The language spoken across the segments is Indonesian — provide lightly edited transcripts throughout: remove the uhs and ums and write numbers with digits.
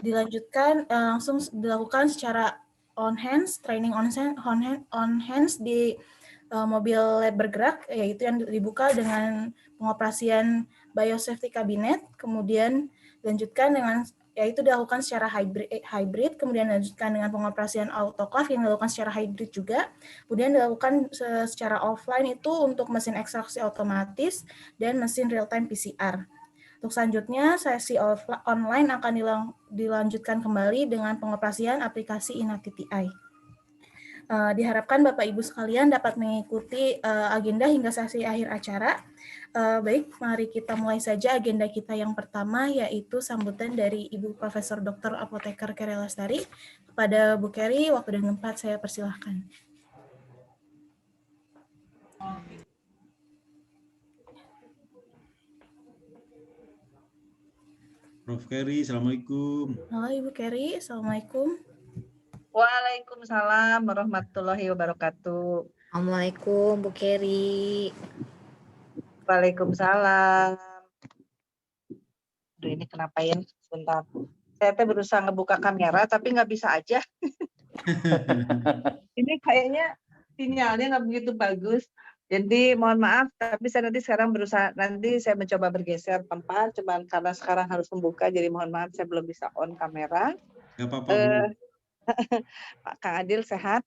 dilanjutkan langsung dilakukan secara on hands, training on hands di mobil lab bergerak, yaitu yang dibuka dengan pengoperasian biosafety cabinet, kemudian dilanjutkan dengan yaitu dilakukan secara hybrid, kemudian dilanjutkan dengan pengoperasian autoclave yang dilakukan secara hybrid juga, kemudian dilakukan secara offline itu untuk mesin ekstraksi otomatis dan mesin real-time PCR. Untuk selanjutnya, sesi online akan dilanjutkan kembali dengan pengoperasian aplikasi InaTTI. Diharapkan Bapak Ibu sekalian dapat mengikuti agenda hingga sesi akhir acara. Baik, mari kita mulai saja agenda kita yang pertama, yaitu sambutan dari Ibu Profesor Dr. Apoteker Keri Lestari. Kepada Bu Keri, waktu dan tempat saya persilahkan. Prof. Keri, Assalamualaikum. Halo Ibu Keri, Assalamualaikum. Waalaikumsalam warahmatullahi wabarakatuh. Assalamualaikum Bu Keri. Waalaikumsalam. Aduh, ini kenapa ya? Sebentar. Saya berusaha ngebuka kamera tapi nggak bisa aja. Ini kayaknya sinyalnya nggak begitu bagus. Jadi mohon maaf, tapi saya nanti sekarang berusaha, nanti saya mencoba bergeser tempat, cuman karena sekarang harus membuka, jadi mohon maaf saya belum bisa on kamera. Nggak apa-apa, Bu. Pak Kang Adil sehat?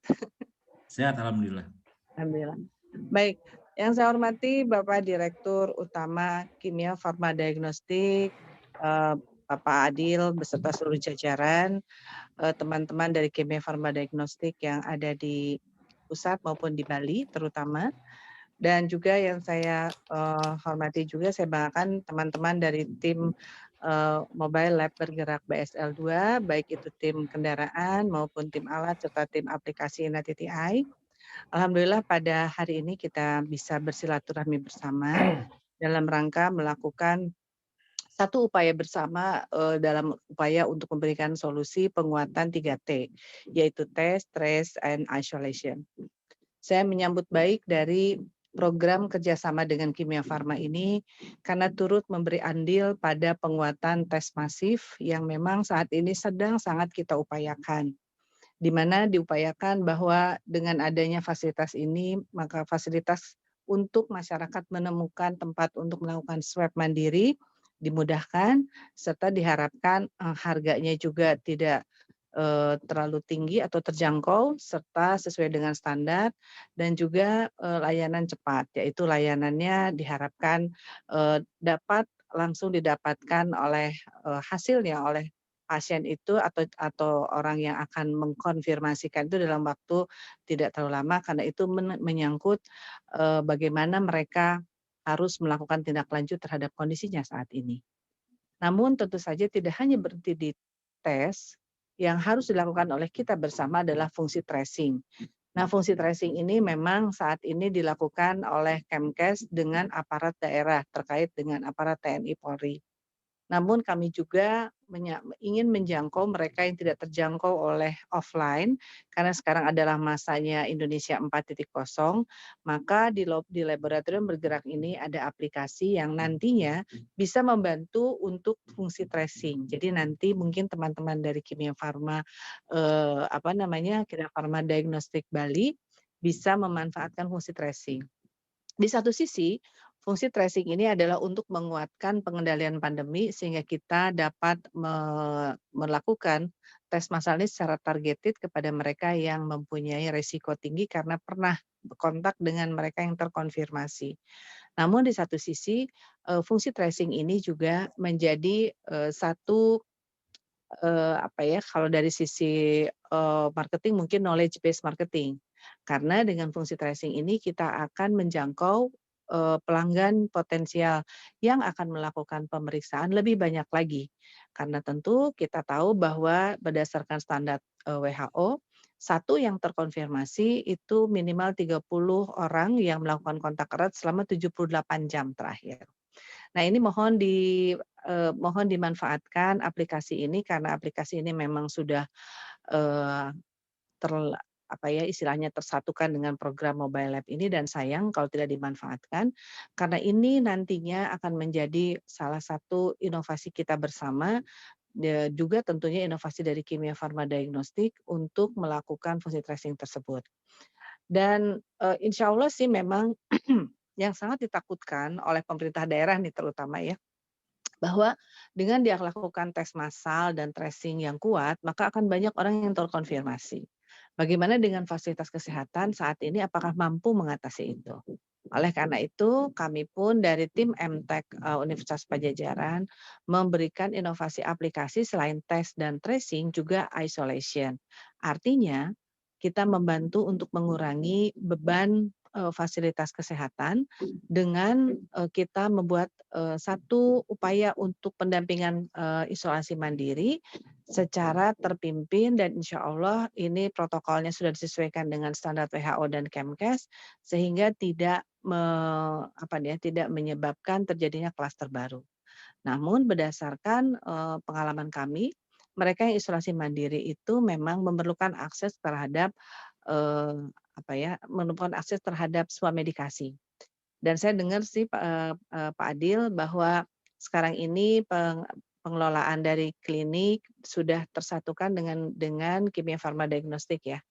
Sehat, Alhamdulillah. Alhamdulillah. Baik, yang saya hormati Bapak Direktur Utama Kimia Farma Diagnostik, Bapak Adil beserta seluruh jajaran, teman-teman dari Kimia Farma Diagnostik yang ada di pusat maupun di Bali terutama, dan juga yang saya hormati juga saya banggakan teman-teman dari tim Mobile Lab Bergerak BSL2, baik itu tim kendaraan maupun tim alat serta tim aplikasi InaTTI. Alhamdulillah pada hari ini kita bisa bersilaturahmi bersama dalam rangka melakukan satu upaya bersama dalam upaya untuk memberikan solusi penguatan 3T, yaitu test, trace, and isolation. Saya menyambut baik dari program kerjasama dengan Kimia Farma ini karena turut memberi andil pada penguatan tes masif yang memang saat ini sedang sangat kita upayakan. Di mana diupayakan bahwa dengan adanya fasilitas ini, maka fasilitas untuk masyarakat menemukan tempat untuk melakukan swab mandiri dimudahkan, serta diharapkan harganya juga tidak terlalu tinggi atau terjangkau, serta sesuai dengan standar, dan juga layanan cepat, yaitu layanannya diharapkan dapat langsung didapatkan oleh hasilnya oleh pasien itu atau orang yang akan mengkonfirmasikan itu dalam waktu tidak terlalu lama, karena itu menyangkut bagaimana mereka harus melakukan tindak lanjut terhadap kondisinya saat ini. Namun tentu saja tidak hanya berhenti di tes, yang harus dilakukan oleh kita bersama adalah fungsi tracing. Nah, fungsi tracing ini memang saat ini dilakukan oleh Kemkes dengan aparat daerah terkait dengan aparat TNI Polri. Namun kami juga ingin menjangkau mereka yang tidak terjangkau oleh offline, karena sekarang adalah masanya Indonesia 4.0, maka di laboratorium bergerak ini ada aplikasi yang nantinya bisa membantu untuk fungsi tracing. Jadi nanti mungkin teman-teman dari Kimia Farma, Kimia Farma Diagnostik Bali bisa memanfaatkan fungsi tracing. Di satu sisi, fungsi tracing ini adalah untuk menguatkan pengendalian pandemi sehingga kita dapat melakukan tes massal ini secara targeted kepada mereka yang mempunyai risiko tinggi karena pernah berkontak dengan mereka yang terkonfirmasi. Namun di satu sisi, fungsi tracing ini juga menjadi satu kalau dari sisi marketing mungkin knowledge based marketing. Karena dengan fungsi tracing ini kita akan menjangkau pelanggan potensial yang akan melakukan pemeriksaan lebih banyak lagi. Karena tentu kita tahu bahwa berdasarkan standar WHO, satu yang terkonfirmasi itu minimal 30 orang yang melakukan kontak erat selama 78 jam terakhir. Nah, ini mohon dimanfaatkan aplikasi ini karena aplikasi ini memang sudah istilahnya tersatukan dengan program Mobile Lab ini, dan sayang kalau tidak dimanfaatkan karena ini nantinya akan menjadi salah satu inovasi kita bersama juga tentunya inovasi dari Kimia Farma Diagnostik untuk melakukan fungsi tracing tersebut. Dan, insya Allah sih memang yang sangat ditakutkan oleh pemerintah daerah nih terutama ya, bahwa dengan dia lakukan tes massal dan tracing yang kuat, maka akan banyak orang yang terkonfirmasi. Bagaimana dengan fasilitas kesehatan saat ini, apakah mampu mengatasi itu? Oleh karena itu, kami pun dari tim MTech Universitas Padjadjaran memberikan inovasi aplikasi selain tes dan tracing juga isolation. Artinya, kita membantu untuk mengurangi beban fasilitas kesehatan dengan kita membuat satu upaya untuk pendampingan isolasi mandiri secara terpimpin dan insya Allah ini protokolnya sudah disesuaikan dengan standar WHO dan Kemkes sehingga tidak tidak menyebabkan terjadinya klaster baru. Namun berdasarkan pengalaman kami, mereka yang isolasi mandiri itu memang memerlukan akses terhadap memerlukan akses terhadap semua medikasi. Dan saya dengar sih Pak Adil bahwa sekarang ini pengelolaan dari klinik sudah tersatukan dengan Kimia Farma Diagnostik ya.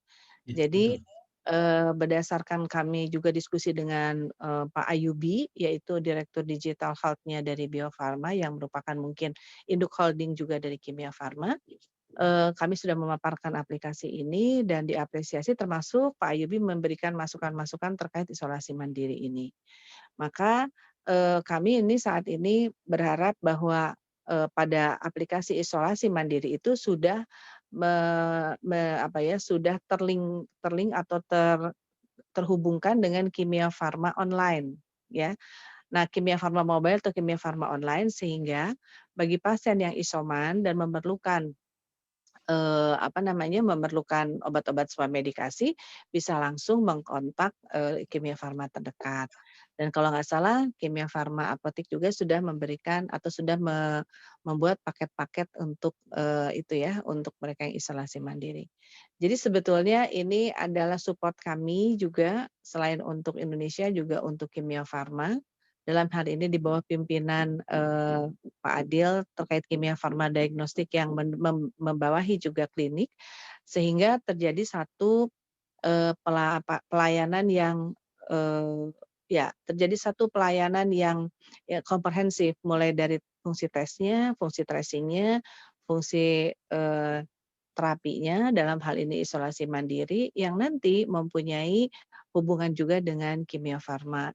Ya, Jadi betul. berdasarkan kami juga diskusi dengan Pak Ayubi, yaitu Direktur Digital Health-nya dari Bio Farma yang merupakan mungkin induk holding juga dari Kimia Farma. Kami sudah memaparkan aplikasi ini dan diapresiasi termasuk Pak Ayubi memberikan masukan-masukan terkait isolasi mandiri ini. Maka kami ini saat ini berharap bahwa pada aplikasi isolasi mandiri itu sudah sudah terlink atau terhubungkan dengan Kimia Farma online ya. Nah, Kimia Farma Mobile atau Kimia Farma Online sehingga bagi pasien yang isoman dan memerlukan memerlukan obat-obat swamedikasi bisa langsung mengkontak Kimia Farma terdekat. Dan kalau nggak salah Kimia Farma Apotik juga sudah memberikan atau sudah membuat paket-paket untuk untuk mereka yang isolasi mandiri. Jadi sebetulnya ini adalah support kami juga selain untuk Indonesia juga untuk Kimia Farma. Dalam hal ini di bawah pimpinan Pak Adil terkait Kimia Farma Diagnostik yang membawahi juga klinik, sehingga terjadi satu pelayanan yang terjadi satu pelayanan yang komprehensif mulai dari fungsi tesnya, fungsi tracing-nya, fungsi terapinya dalam hal ini isolasi mandiri yang nanti mempunyai hubungan juga dengan Kimia Farma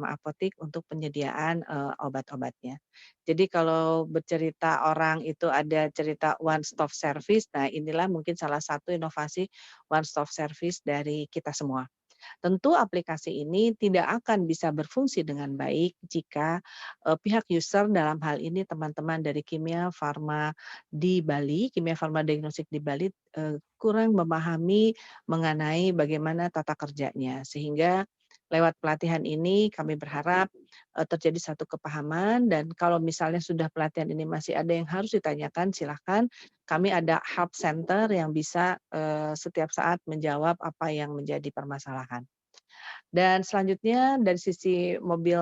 Apotik untuk penyediaan obat-obatnya. Jadi kalau bercerita orang itu ada cerita one stop service, nah inilah mungkin salah satu inovasi one stop service dari kita semua. Tentu aplikasi ini tidak akan bisa berfungsi dengan baik jika pihak user dalam hal ini teman-teman dari Kimia Farma di Bali, Kimia Farma Diagnostik di Bali kurang memahami mengenai bagaimana tata kerjanya. Sehingga lewat pelatihan ini kami berharap terjadi satu kepahaman dan kalau misalnya sudah pelatihan ini masih ada yang harus ditanyakan silahkan kami ada help center yang bisa setiap saat menjawab apa yang menjadi permasalahan. Dan selanjutnya dari sisi mobil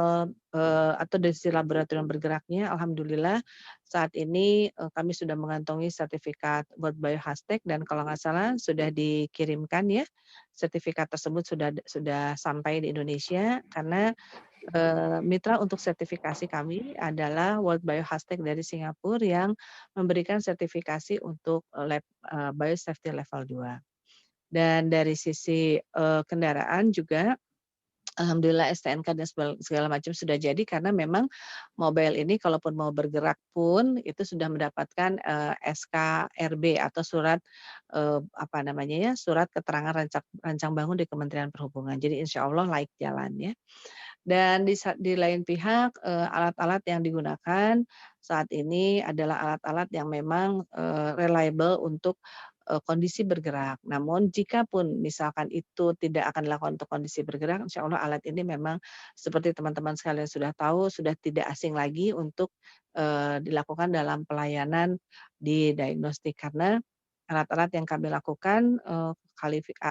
atau dari sisi laboratorium bergeraknya, alhamdulillah saat ini kami sudah mengantongi sertifikat World Biohastek dan kalau nggak salah sudah dikirimkan ya sertifikat tersebut sudah sampai di Indonesia karena mitra untuk sertifikasi kami adalah World Biohastek dari Singapura yang memberikan sertifikasi untuk lab biosafety level 2. Dan dari sisi kendaraan juga alhamdulillah STNK dan segala macam sudah jadi karena memang mobile ini kalaupun mau bergerak pun itu sudah mendapatkan SKRB atau surat surat keterangan rancang bangun di Kementerian Perhubungan. Jadi insya Allah layak jalan ya. Dan di lain pihak alat-alat yang digunakan saat ini adalah alat-alat yang memang reliable untuk kondisi bergerak. Namun jikapun misalkan itu tidak akan dilakukan untuk kondisi bergerak, insya Allah alat ini memang seperti teman-teman sekalian sudah tahu, sudah tidak asing lagi untuk dilakukan dalam pelayanan di diagnostik. Karena alat-alat yang kami lakukan,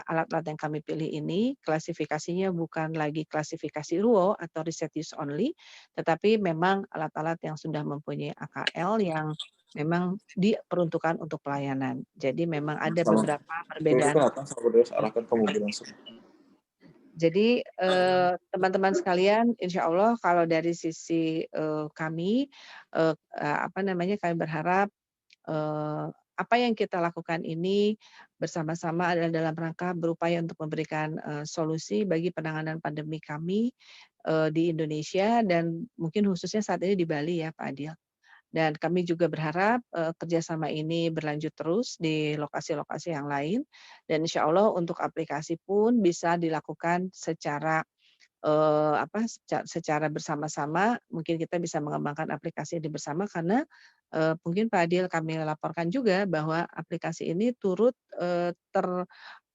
alat-alat yang kami pilih ini klasifikasinya bukan lagi klasifikasi RUO atau research use only, tetapi memang alat-alat yang sudah mempunyai AKL yang memang diperuntukkan untuk pelayanan. Jadi memang ada beberapa perbedaan. Arahkan ke mobil langsung. Jadi teman-teman sekalian, insya Allah kalau dari sisi kami, kami berharap apa yang kita lakukan ini bersama-sama adalah dalam rangka berupaya untuk memberikan solusi bagi penanganan pandemi kami di Indonesia dan mungkin khususnya saat ini di Bali ya Pak Adil. Dan kami juga berharap kerjasama ini berlanjut terus di lokasi-lokasi yang lain. Dan insya Allah untuk aplikasi pun bisa dilakukan secara secara bersama-sama. Mungkin kita bisa mengembangkan aplikasi ini bersama karena mungkin Pak Adil kami laporkan juga bahwa aplikasi ini turut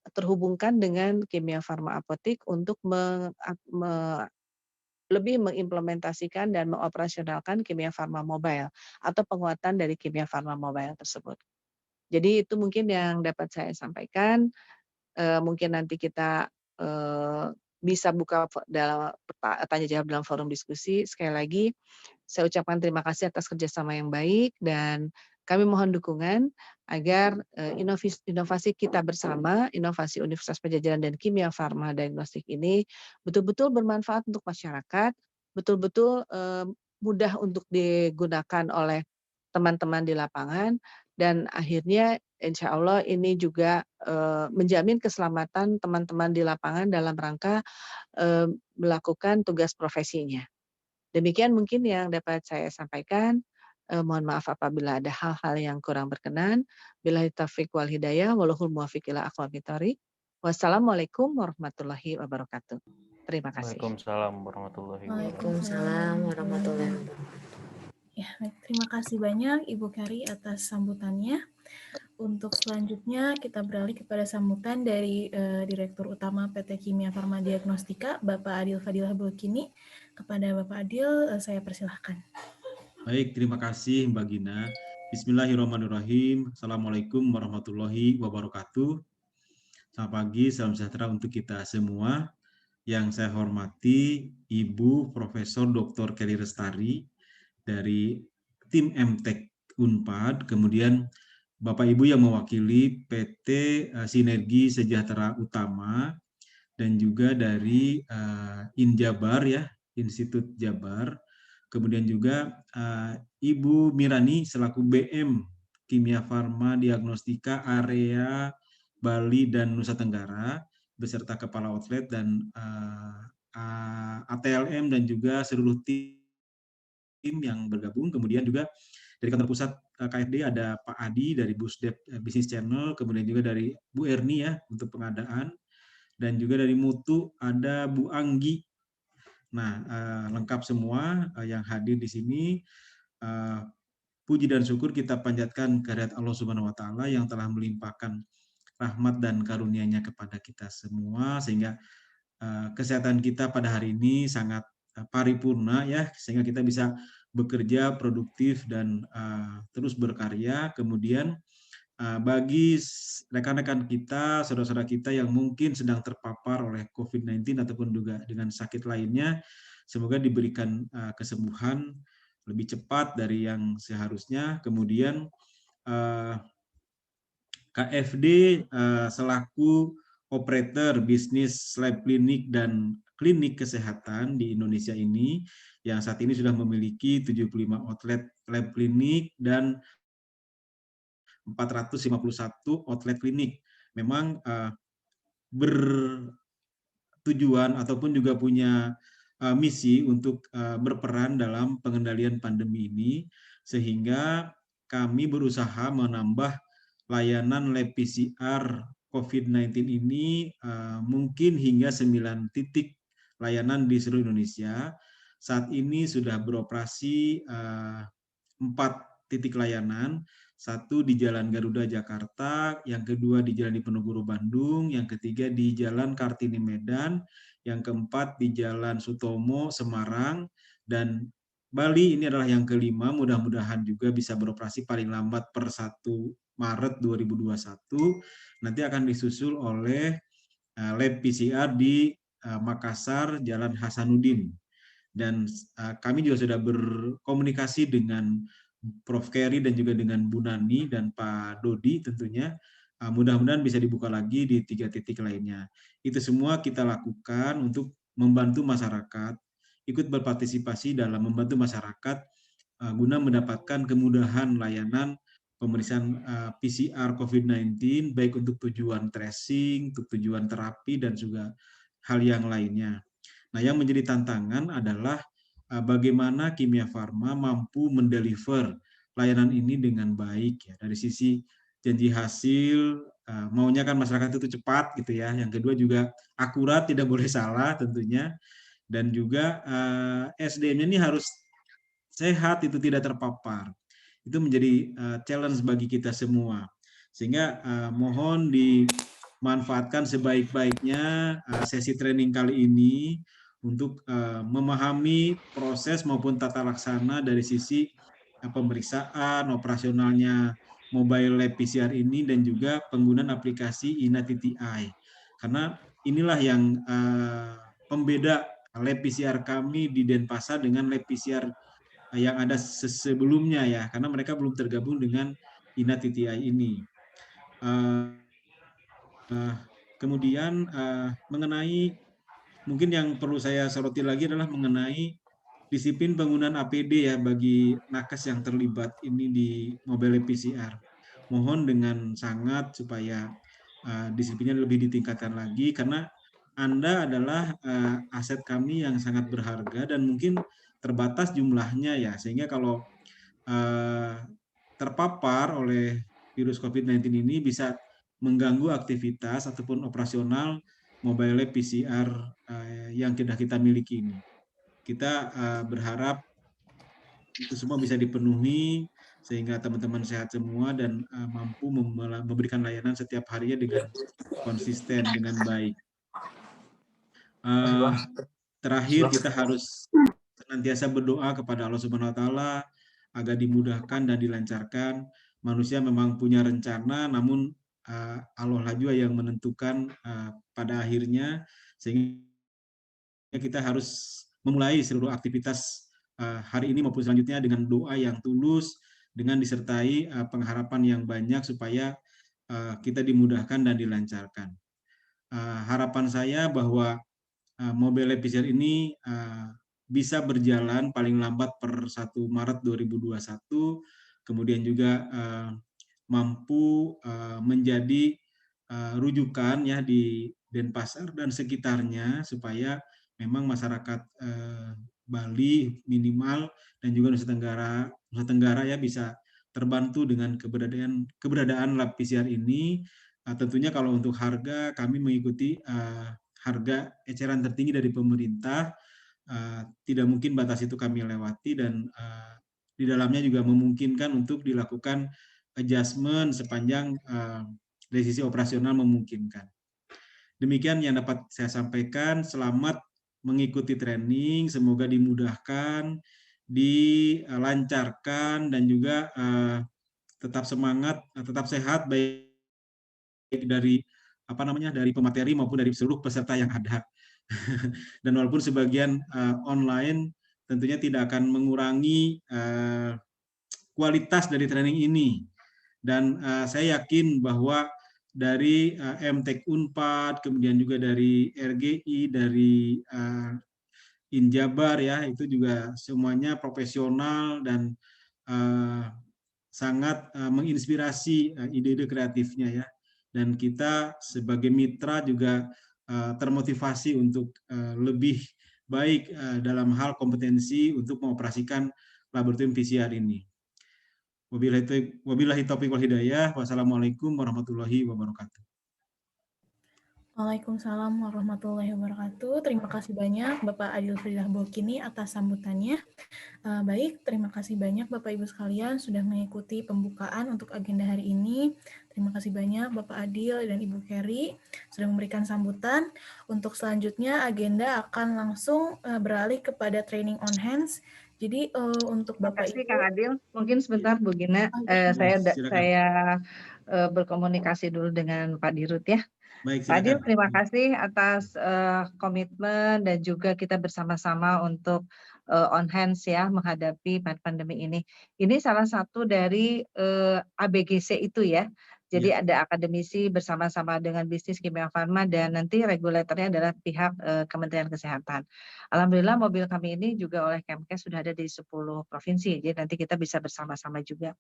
terhubungkan dengan Kimia Farma Apotik untuk lebih mengimplementasikan dan mengoperasionalkan Kimia Farma Mobile atau penguatan dari Kimia Farma Mobile tersebut. Jadi itu mungkin yang dapat saya sampaikan. Mungkin nanti kita bisa buka dalam tanya jawab dalam forum diskusi. Sekali lagi, saya ucapkan terima kasih atas kerjasama yang baik dan kami mohon dukungan agar inovasi kita bersama, inovasi Universitas Padjadjaran dan Kimia Farma Diagnostik ini betul-betul bermanfaat untuk masyarakat, betul-betul mudah untuk digunakan oleh teman-teman di lapangan, dan akhirnya insya Allah ini juga menjamin keselamatan teman-teman di lapangan dalam rangka melakukan tugas profesinya. Demikian mungkin yang dapat saya sampaikan. Mohon maaf apabila ada hal-hal yang kurang berkenan. Billahi taufiq wal hidayah, wallahul muwaffiq ila aqwamit thoriq. Wassalamualaikum warahmatullahi wabarakatuh. Terima kasih. Waalaikumsalam warahmatullahi wabarakatuh. Waalaikumsalam warahmatullahi wabarakatuh. Ya, terima kasih banyak Ibu Kari atas sambutannya. Untuk selanjutnya kita beralih kepada sambutan dari Direktur Utama PT Kimia Farma Diagnostika, Bapak Adil Fadilah Bulkini. Kepada Bapak Adil, saya persilahkan. Baik, terima kasih Mbak Gina. Bismillahirrahmanirrahim. Assalamualaikum warahmatullahi wabarakatuh. Selamat pagi, salam sejahtera untuk kita semua. Yang saya hormati Ibu Profesor Dr. Kelly Restari dari tim MTEK Unpad, kemudian Bapak Ibu yang mewakili PT Sinergi Sejahtera Utama, dan juga dari Injabar ya, Institut Jabar. Kemudian juga Ibu Mirani selaku BM Kimia Farma Diagnostika area Bali dan Nusa Tenggara beserta kepala outlet dan ATLM dan juga seluruh tim yang bergabung. Kemudian juga dari kantor pusat KFD ada Pak Adi dari Busdep Business Channel, kemudian juga dari Bu Erni ya untuk pengadaan, dan juga dari Mutu ada Bu Anggi. Nah, lengkap semua yang hadir di sini. Puji dan syukur kita panjatkan kehadirat Allah Subhanahu wa Ta'ala yang telah melimpahkan rahmat dan karunia-Nya kepada kita semua, sehingga kesehatan kita pada hari ini sangat paripurna ya, sehingga kita bisa bekerja produktif dan terus berkarya. Kemudian bagi rekan-rekan kita, saudara-saudara kita yang mungkin sedang terpapar oleh COVID-19 ataupun juga dengan sakit lainnya, semoga diberikan kesembuhan lebih cepat dari yang seharusnya. Kemudian KFD selaku operator bisnis lab klinik dan klinik kesehatan di Indonesia ini, yang saat ini sudah memiliki 75 outlet lab klinik dan 451 outlet klinik. Memang bertujuan ataupun juga punya misi untuk berperan dalam pengendalian pandemi ini, sehingga kami berusaha menambah layanan lab PCR COVID-19 ini mungkin hingga 9 titik layanan di seluruh Indonesia. Saat ini sudah beroperasi 4 titik layanan, satu di Jalan Garuda Jakarta, yang kedua di Jalan Diponegoro Bandung, yang ketiga di Jalan Kartini Medan, yang keempat di Jalan Sutomo Semarang, dan Bali ini adalah yang kelima. Mudah-mudahan juga bisa beroperasi paling lambat per 1 Maret 2021. Nanti akan disusul oleh lab PCR di Makassar, Jalan Hasanuddin. Dan kami juga sudah berkomunikasi dengan Prof. Kerry dan juga dengan Bu Nani dan Pak Dodi tentunya. Mudah-mudahan bisa dibuka lagi di 3 titik lainnya. Itu semua kita lakukan untuk membantu masyarakat, ikut berpartisipasi dalam membantu masyarakat guna mendapatkan kemudahan layanan pemeriksaan PCR COVID-19, baik untuk tujuan tracing, untuk tujuan terapi, dan juga hal yang lainnya. Nah, yang menjadi tantangan adalah bagaimana Kimia Farma mampu mendeliver layanan ini dengan baik ya, dari sisi janji hasil, maunya kan masyarakat itu cepat gitu ya. Yang kedua juga akurat, tidak boleh salah tentunya, dan juga SDM-nya ini harus sehat, itu tidak terpapar. Itu menjadi challenge bagi kita semua. Sehingga mohon dimanfaatkan sebaik-baiknya sesi training kali ini untuk memahami proses maupun tata laksana dari sisi pemeriksaan operasionalnya mobile lab PCR ini dan juga penggunaan aplikasi Ina.ai. Karena inilah yang pembeda lab PCR kami di Denpasar dengan lab PCR yang ada sebelumnya ya, karena mereka belum tergabung dengan Ina.ai ini. Kemudian mengenai mungkin yang perlu saya soroti lagi adalah mengenai disiplin penggunaan APD ya bagi nakes yang terlibat ini di mobile PCR. Mohon dengan sangat supaya disiplinnya lebih ditingkatkan lagi, karena Anda adalah aset kami yang sangat berharga dan mungkin terbatas jumlahnya ya, sehingga kalau terpapar oleh virus COVID-19 ini bisa mengganggu aktivitas ataupun operasional mobile lab PCR yang kita miliki ini. Kita berharap itu semua bisa dipenuhi sehingga teman-teman sehat semua dan mampu memberikan layanan setiap harinya dengan konsisten, dengan baik. Terakhir, kita harus senantiasa berdoa kepada Allah Subhanahu wa Ta'ala agar dimudahkan dan dilancarkan. Manusia memang punya rencana, namun Allah juga yang menentukan pada akhirnya, sehingga kita harus memulai seluruh aktivitas hari ini maupun selanjutnya dengan doa yang tulus, dengan disertai pengharapan yang banyak supaya kita dimudahkan dan dilancarkan. Harapan saya bahwa mobile lab PCR ini bisa berjalan paling lambat per 1 Maret 2021, kemudian juga mampu menjadi rujukan ya di Denpasar dan sekitarnya, supaya memang masyarakat Bali minimal dan juga Nusa Tenggara ya bisa terbantu dengan keberadaan lab PCR ini. Tentunya kalau untuk harga, kami mengikuti harga eceran tertinggi dari pemerintah. Tidak mungkin batas itu kami lewati, dan di dalamnya juga memungkinkan untuk dilakukan adjustment sepanjang dari sisi operasional memungkinkan. Demikian yang dapat saya sampaikan. Selamat mengikuti training, semoga dimudahkan, dilancarkan, dan juga tetap semangat, tetap sehat, baik dari dari pemateri maupun dari seluruh peserta yang ada. Dan walaupun sebagian online, tentunya tidak akan mengurangi kualitas dari training ini. Dan saya yakin bahwa dari MTek Unpad, kemudian juga dari RGI, dari Injabar ya, itu juga semuanya profesional dan sangat menginspirasi ide-ide kreatifnya ya. Dan kita sebagai mitra juga termotivasi untuk lebih baik dalam hal kompetensi untuk mengoperasikan laboratorium PCR ini. Wabillahi taufiq wal hidayah. Wassalamualaikum warahmatullahi wabarakatuh. Waalaikumsalam warahmatullahi wabarakatuh. Terima kasih banyak Bapak Adil Fridah Bolkini atas sambutannya. Baik, terima kasih banyak Bapak Ibu sekalian sudah mengikuti pembukaan untuk agenda hari ini. Terima kasih banyak Bapak Adil dan Ibu Kerry sudah memberikan sambutan. Untuk selanjutnya agenda akan langsung beralih kepada training on hands. Jadi untuk Bapak Ibu, Kang Adil, mungkin sebentar Bu Gina, saya berkomunikasi dulu dengan Pak Dirut ya. Baik, Pak Adil, terima kasih atas komitmen dan juga kita bersama-sama untuk on hands ya menghadapi pandemi ini. Ini salah satu dari ABGC itu ya. Jadi ada akademisi bersama-sama dengan bisnis kimia farma dan nanti regulatornya adalah pihak Kementerian Kesehatan. Alhamdulillah mobil kami ini juga oleh Kemkes sudah ada di 10 provinsi. Jadi nanti kita bisa bersama-sama juga.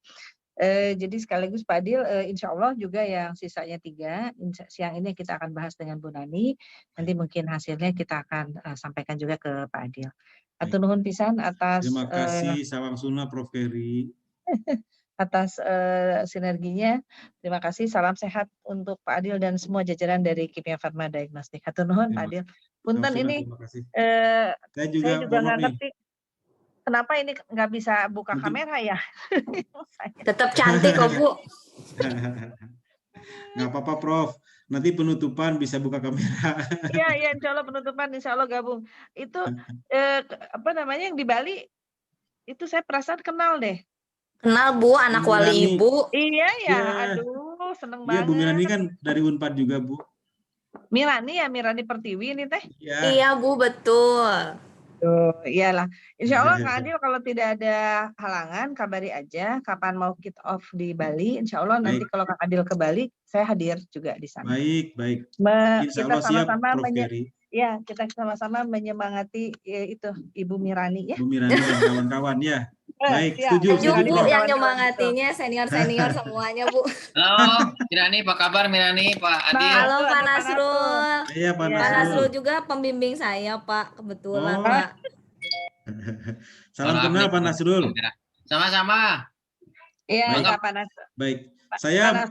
Jadi sekaligus Pak Adil, insya Allah juga yang sisanya 3, siang ini kita akan bahas dengan Bu Nani, nanti mungkin hasilnya kita akan sampaikan juga ke Pak Adil. Atur nuhun pisan atas Terima kasih Sawang Suna Prof. Ferry. atas sinerginya. Terima kasih, salam sehat untuk Pak Adil dan semua jajaran dari Kimia Farma Diagnostik. Atur nuhun Pak Adil. Punten ini Saya juga nggak ngerti kenapa ini nggak bisa buka kamera ya. Tetap cantik kok Bu. Nggak apa-apa Prof. Nanti penutupan bisa buka kamera. Iya, insya Allah penutupan, insya Allah gabung. Itu apa namanya yang di Bali itu saya perasaan kenal deh. Kenal Bu, anak wali ibu. Iya ya, aduh seneng banget. Iya Bu Mirani kan dari Unpad juga Bu. Mirani ya, Mirani Pertiwi ini teh. Iya Bu, betul. Iyalah. Insya Allah Kak Adil kalau tidak ada halangan kabari aja kapan mau kick off di Bali. Insya Allah nanti kalau Kak Adil ke Bali saya hadir juga di sana. Baik. Insya Kita Allah siap sama-sama Prof. Ferry. Ya, kita sama-sama menyemangati itu Ibu Mirani ya. Bu Mirani dan kawan-kawan ya. Baik, setuju Bu yang nyemangatinya senior-senior semuanya Bu. Halo, Mirani, apa kabar Mirani, Pak Adil? Halo Pak Nasrul. Iya Pak Nasrul. Pak Nasrul juga pembimbing saya Pak, kebetulan Pak. Salam kenal Pak Nasrul. Sama-sama. Iya, Pak Nasrul. Baik, saya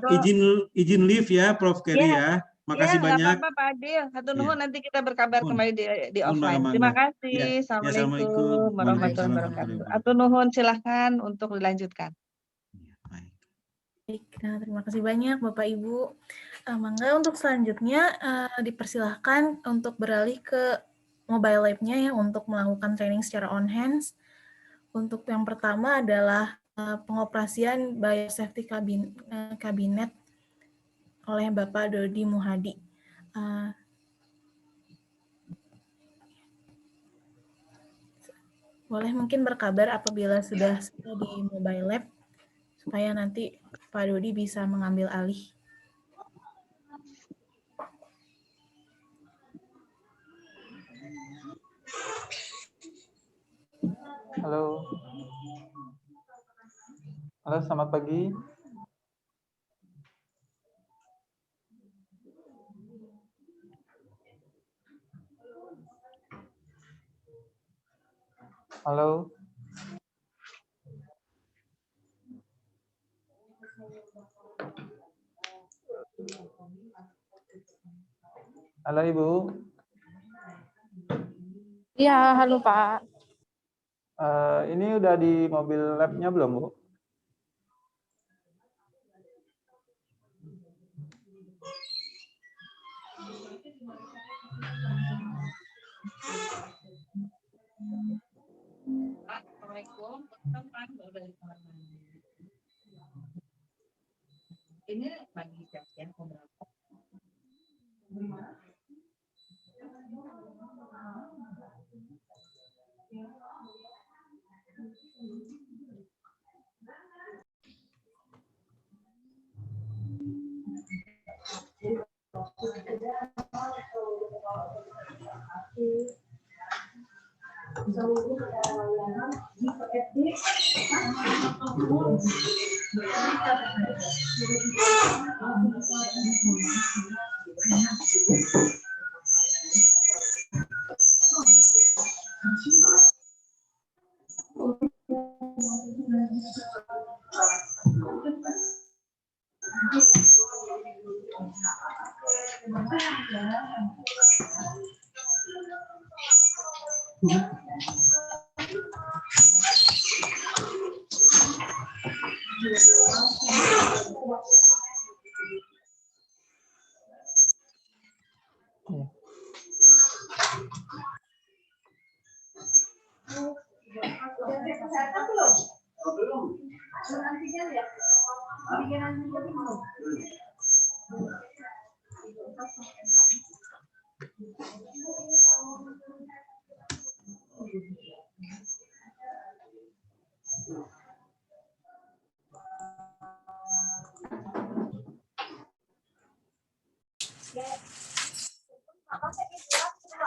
izin live ya Prof. Ferry ya. Makasih banyak. Apa-apa Pak Adil. Hatur nuhun, nanti kita berkabar kembali di offline. Terima kasih. Assalamualaikum warahmatullahi wabarakatuh. Hatur nuhun, silahkan untuk dilanjutkan. Baik, terima kasih banyak Bapak Ibu. Mangga untuk selanjutnya dipersilahkan untuk beralih ke mobile lab-nya ya untuk melakukan training secara on hands. Untuk yang pertama adalah pengoperasian biosafety kabinet oleh Bapak Dodi Muhadi. Boleh mungkin berkabar apabila sudah di mobile lab, supaya nanti Pak Dodi bisa mengambil alih. Halo. Halo, selamat pagi. Halo. Halo Ibu. Iya, halo Pak. Ini udah di mobil lab-nya belum, Bu? Assalamualaikum. Ini bagi siapa berapa?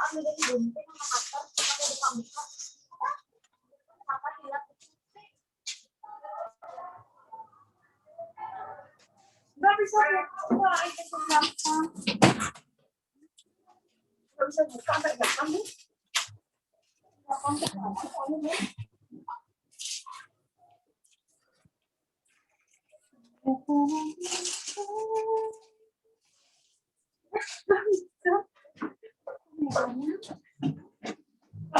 Nggak bisa buka, itu gampang. Nggak bisa buka sampai gampang, Bu.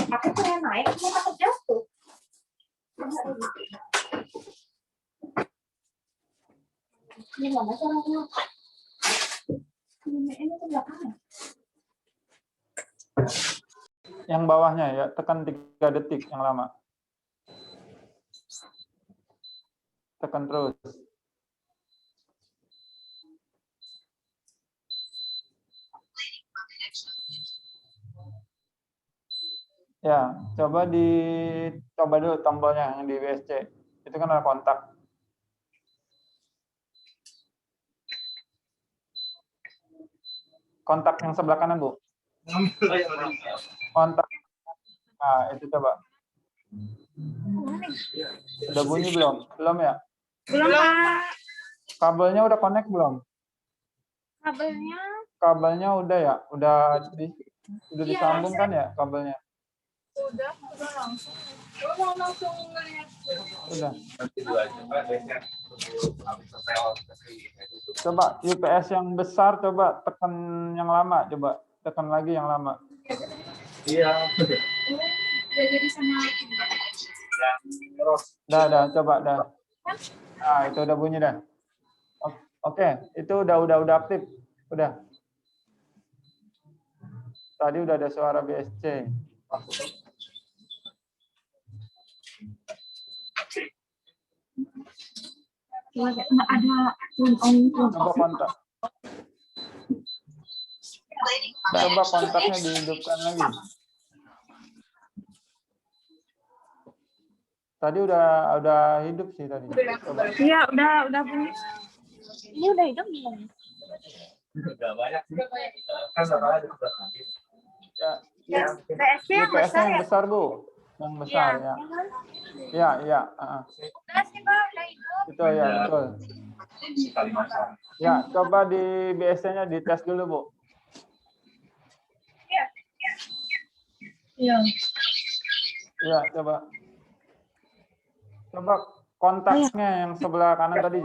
Aku pengen naik, cuma takut jatuh. Gimana caranya? Ini ke belakang. Yang bawahnya ya, tekan 3 detik yang lama. Tekan terus. Ya, coba dulu tombolnya yang di BSC. Itu kan ada kontak. Kontak yang sebelah kanan, Bu. Kontak. Nah, itu coba. Udah bunyi belum? Belum ya? Belum, Pak. Kabelnya udah connect belum? Kabelnya Kabelnya udah ya? Udah disambung kan ya kabelnya? Udah langsung. Lo mau langsung ngeliat? Udah. Coba UPS yang besar, coba tekan yang lama, coba tekan lagi yang lama. Iya. Udah jadi sama Dah, coba dah. Nah, itu udah bunyi dah. Oke, itu udah aktif. Udah. Tadi udah ada suara BSC. nggak ada Coba kontak. Coba kontaknya dihidupkan lagi. Tadi udah hidup sih tadi. Coba. Iya, udah bunyi. Ini udah hidup belum? Udah banyak sih. Kan sama ada Ya, BSC yang UPS-nya besar yang ya? besar, Bu. Yang besar ya. Iya. Udah sih, Pak, udah hidup. Itu ya, betul. sekali masang. Ya, coba di BSC-nya dites dulu, Bu. Iya. Iya, coba. Coba kontaknya yang sebelah kanan tadi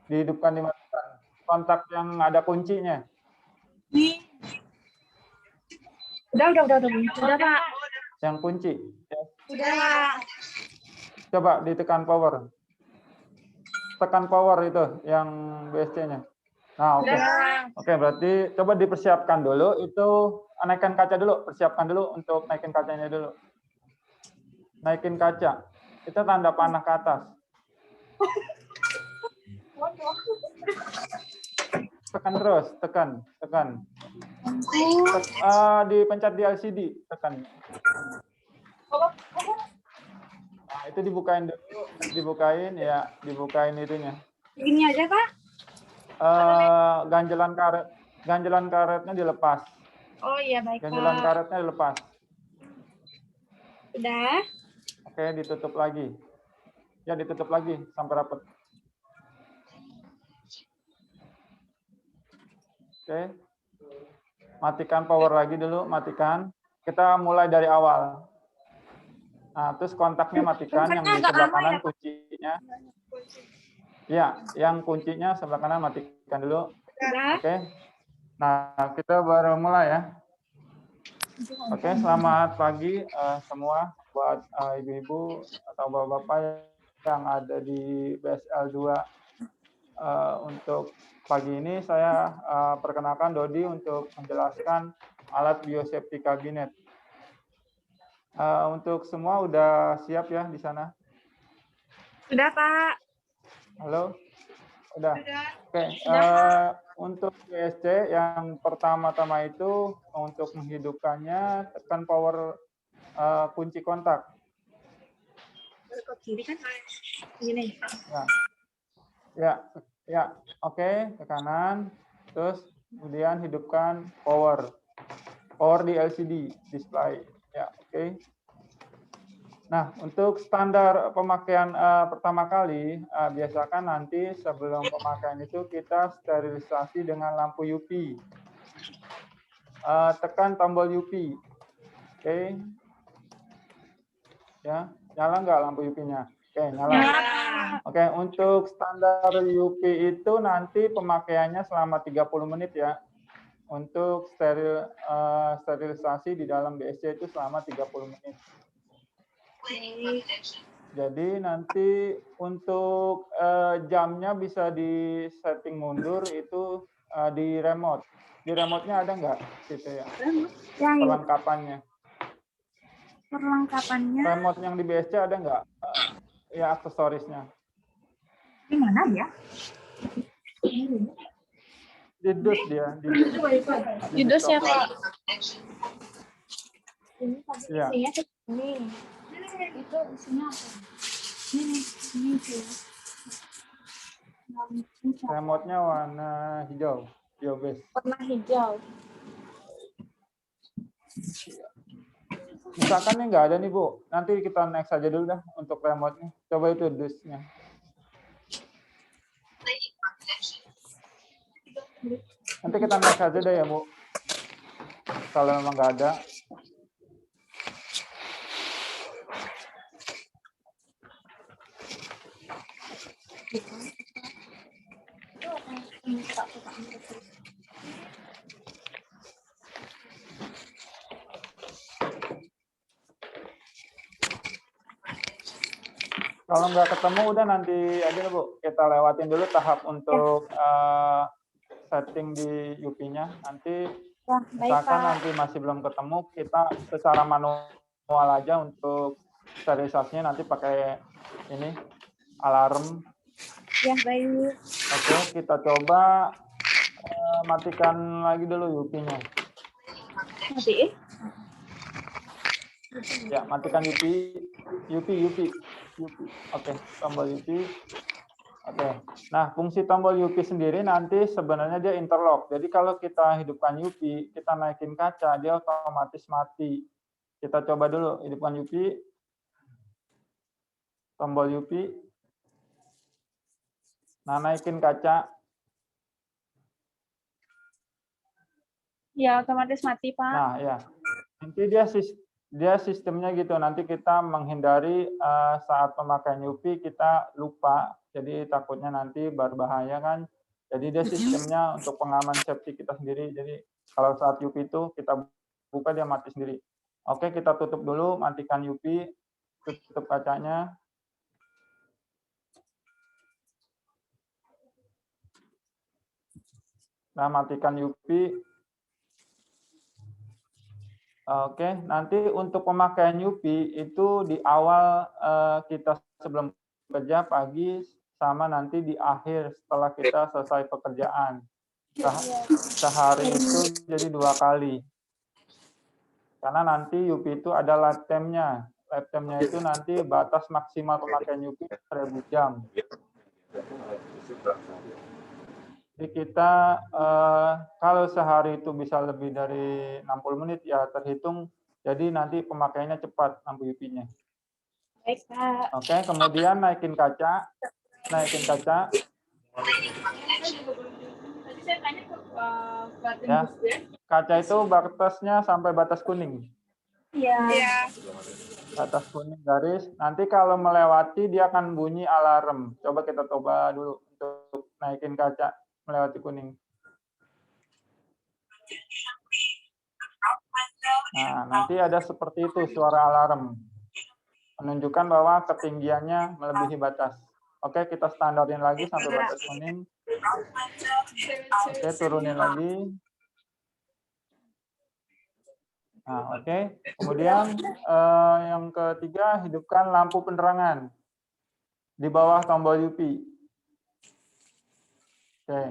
dihidupkan, dimatikan. Kontak yang ada kuncinya. Udah bunyi. Udah, Pak. Yang kunci. Udah. Coba ditekan power. Tekan power itu yang BSC-nya. Nah, oke. Oke, berarti coba dipersiapkan dulu. Itu naikkan kaca dulu. Persiapkan dulu untuk naikin kacanya dulu. Naikin kaca. Itu tanda panah ke atas. Tekan terus, tekan. Dipencet di LCD, tekan. Nah, itu dibukain dulu, dibukain itunya. Ini aja, Pak. Ganjelan karetnya dilepas. Oh iya, baik, Ganjelan Pak. karetnya dilepas. Udah. Oke, ditutup lagi. Ya, ditutup lagi sampai rapat. Oke. Matikan power lagi dulu, matikan. Kita mulai dari awal. Nah, terus kontaknya matikan, yang di sebelah kanan kuncinya. Ya, yang kuncinya sebelah kanan matikan dulu. Oke. Nah, kita baru mulai ya. Oke, selamat pagi semua buat ibu-ibu atau bapak-bapak yang ada di BSL 2. Untuk pagi ini saya perkenalkan Dodi untuk menjelaskan alat biosafety kabinet. Untuk semua udah siap ya di sana? Sudah, Pak. Halo? Udah? Oke. Untuk BSC yang pertama-tama itu untuk menghidupkannya tekan power kunci kontak. Ke kiri kan? Ini. Ya. Oke, ke kanan. Terus kemudian hidupkan power. power di LCD display. Ya, oke. Nah, untuk standar pemakaian pertama kali, biasakan nanti sebelum pemakaian itu kita sterilisasi dengan lampu UV. Tekan tombol UV. Oke. Ya, nyala nggak lampu UV-nya? Oke, nyala. Oke, untuk standar UV itu nanti pemakaiannya selama 30 menit ya. Untuk sterilisasi di dalam BSC itu selama 30 menit. Jadi nanti untuk jamnya bisa di setting mundur itu di remote. Di remote-nya ada nggak gitu ya? Perlengkapannya. Perlengkapannya Remote yang di BSC ada nggak? Ya aksesorisnya. di mana ya? Di dus dia. Di dus ya, Pak. Iya. Ini. Itu isinya apa? Ini sih. Remote-nya warna hijau. Hijau base. Warna hijau. Misalkan nih nggak ada nih Bu, nanti kita next aja dulu dah untuk remote-nya. Coba itu dus-nya. Nanti kita next aja deh ya Bu. Kalau memang nggak ada. Kalau nggak ketemu udah nanti aja Bu, kita lewatin dulu tahap untuk setting di UV-nya. Nanti Ya, baik, misalkan Pak. nanti masih belum ketemu, kita secara manual aja untuk sterilisasinya nanti pakai ini alarm. Ya, baik. Oke, kita coba matikan lagi dulu UV-nya. Matiin. Ya, matikan UV. Oke, tombol UV. Oke. Nah, fungsi tombol UV sendiri nanti sebenarnya dia interlock. Jadi kalau kita hidupkan UV, kita naikin kaca, dia otomatis mati. Kita coba dulu hidupkan UV. Tombol UV. Nah, naikin kaca. Ya, otomatis mati, Pak. Nah, ya. Nanti dia sistemnya gitu. Nanti kita menghindari saat pemakaian UV kita lupa. Jadi takutnya nanti berbahaya kan. Jadi dia sistemnya untuk pengaman safety kita sendiri. Jadi kalau saat UV itu kita buka dia mati sendiri. Oke, kita tutup dulu, matikan UV, tutup kacanya. Nah, matikan UV. Oke, nanti untuk pemakaian UV itu di awal kita sebelum kerja pagi sama nanti di akhir setelah kita selesai pekerjaan. Sehari itu jadi 2 kali. Karena nanti UV itu ada lifetime-nya. Lifetime-nya itu nanti batas maksimal pemakaian UV 1000 jam. Jadi kita kalau sehari itu bisa lebih dari 60 menit ya terhitung. Jadi nanti pemakaiannya cepat lampu UV-nya. Baik, Pak. Oke, kemudian naikin kaca. Ya, kaca itu batasnya sampai batas kuning. Iya. Batas kuning garis. Nanti kalau melewati dia akan bunyi alarm. Coba kita coba dulu untuk naikin kaca melewati kuning. Nah, nanti ada seperti itu suara alarm. Menunjukkan bahwa ketinggiannya melebihi batas. Oke, kita standarin lagi sampai batas kuning. Oke, turunin lagi. Nah, oke. Kemudian yang ketiga, hidupkan lampu penerangan di bawah tombol UV. Oke.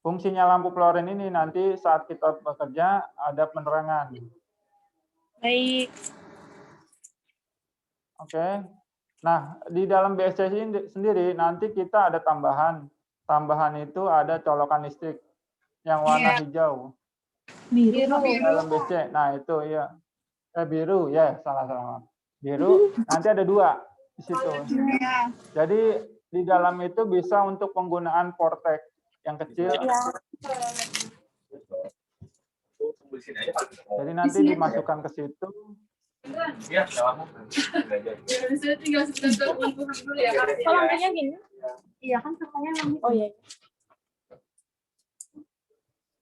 Fungsinya lampu fluoren ini nanti saat kita bekerja ada penerangan. Baik. Oke. Nah, di dalam BSC sendiri nanti kita ada tambahan. Tambahan itu ada colokan listrik yang warna hijau. Dalam BC. Nah, itu ya. Biru ya, salah. Biru nanti ada 2 di situ. Jadi di dalam itu bisa untuk penggunaan Vortex yang kecil. Jadi nanti dimasukkan ke situ. Iya, Kalau lampunya gini. Iya kan katanya lampu. Oh iya.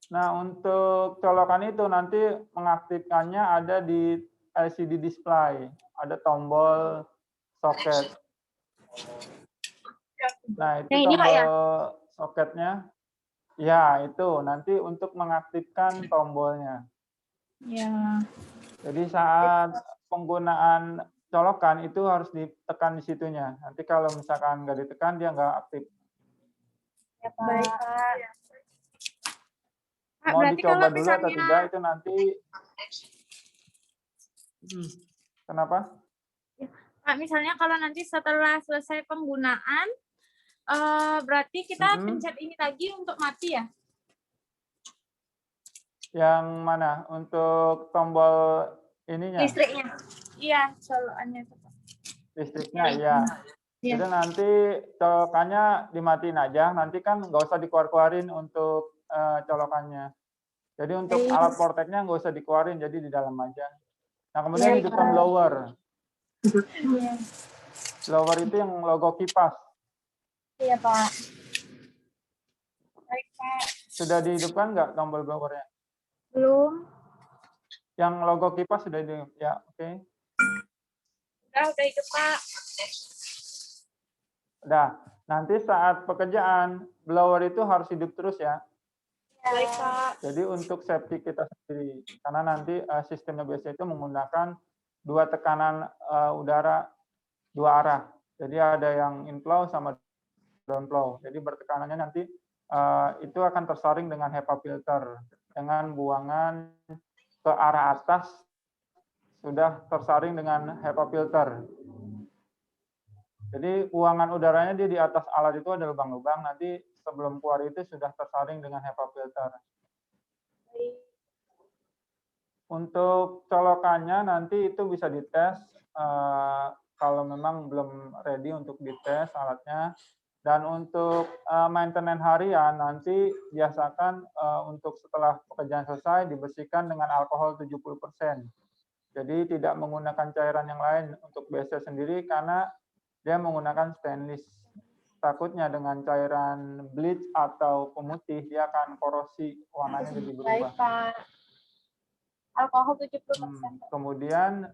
Nah, untuk colokan itu nanti mengaktifkannya ada di LCD display. Ada tombol soket. Nah, itu Yang ini, Pak, ya? tombol soketnya. Ya, itu nanti untuk mengaktifkan tombolnya. Ya. Jadi saat penggunaan colokan itu harus ditekan di situnya. Nanti kalau misalkan nggak ditekan, dia nggak aktif. Ya, Pak. Baik, Pak. Pak, Mau berarti dicoba kalau dulu atau misalnya tidak itu nanti. Kenapa? Pak, misalnya kalau nanti setelah selesai penggunaan, berarti kita pencet ini lagi untuk mati ya? Yang mana? Untuk tombol ininya? Listriknya. Iya, colokannya. Listriknya, iya. Jadi nanti colokannya dimatiin aja. Nanti kan nggak usah dikeluar-keluarin untuk colokannya. Jadi untuk alat Vortex-nya nggak usah dikeluarin, jadi di dalam aja. Nah, kemudian hidupkan blower. Blower itu yang logo kipas. Iya, Pak. Baik, Pak. Sudah dihidupkan nggak tombol blowernya? Belum. Yang logo kipas sudah dihidupkan? Ya, oke. Udah hidup, Pak. Udah. Nanti saat pekerjaan, blower itu harus hidup terus ya. Baik, Pak. Jadi untuk safety kita sendiri. Karena nanti sistemnya biasa itu menggunakan 2 tekanan udara 2 arah. Jadi ada yang inflow sama downflow. Jadi bertekanannya nanti itu akan tersaring dengan HEPA filter. Dengan buangan ke arah atas sudah tersaring dengan HEPA filter. Jadi buangan udaranya dia di atas alat itu ada lubang-lubang. Nanti sebelum keluar itu sudah tersaring dengan HEPA filter. Untuk colokannya nanti itu bisa dites kalau memang belum ready untuk dites alatnya. Dan untuk maintenance harian nanti biasakan untuk setelah pekerjaan selesai dibersihkan dengan alkohol 70%. Jadi tidak menggunakan cairan yang lain untuk BC sendiri karena dia menggunakan stainless. Takutnya dengan cairan bleach atau pemutih dia akan korosi, warnanya jadi berubah. Baik, Pak. Alkohol 70%. Kemudian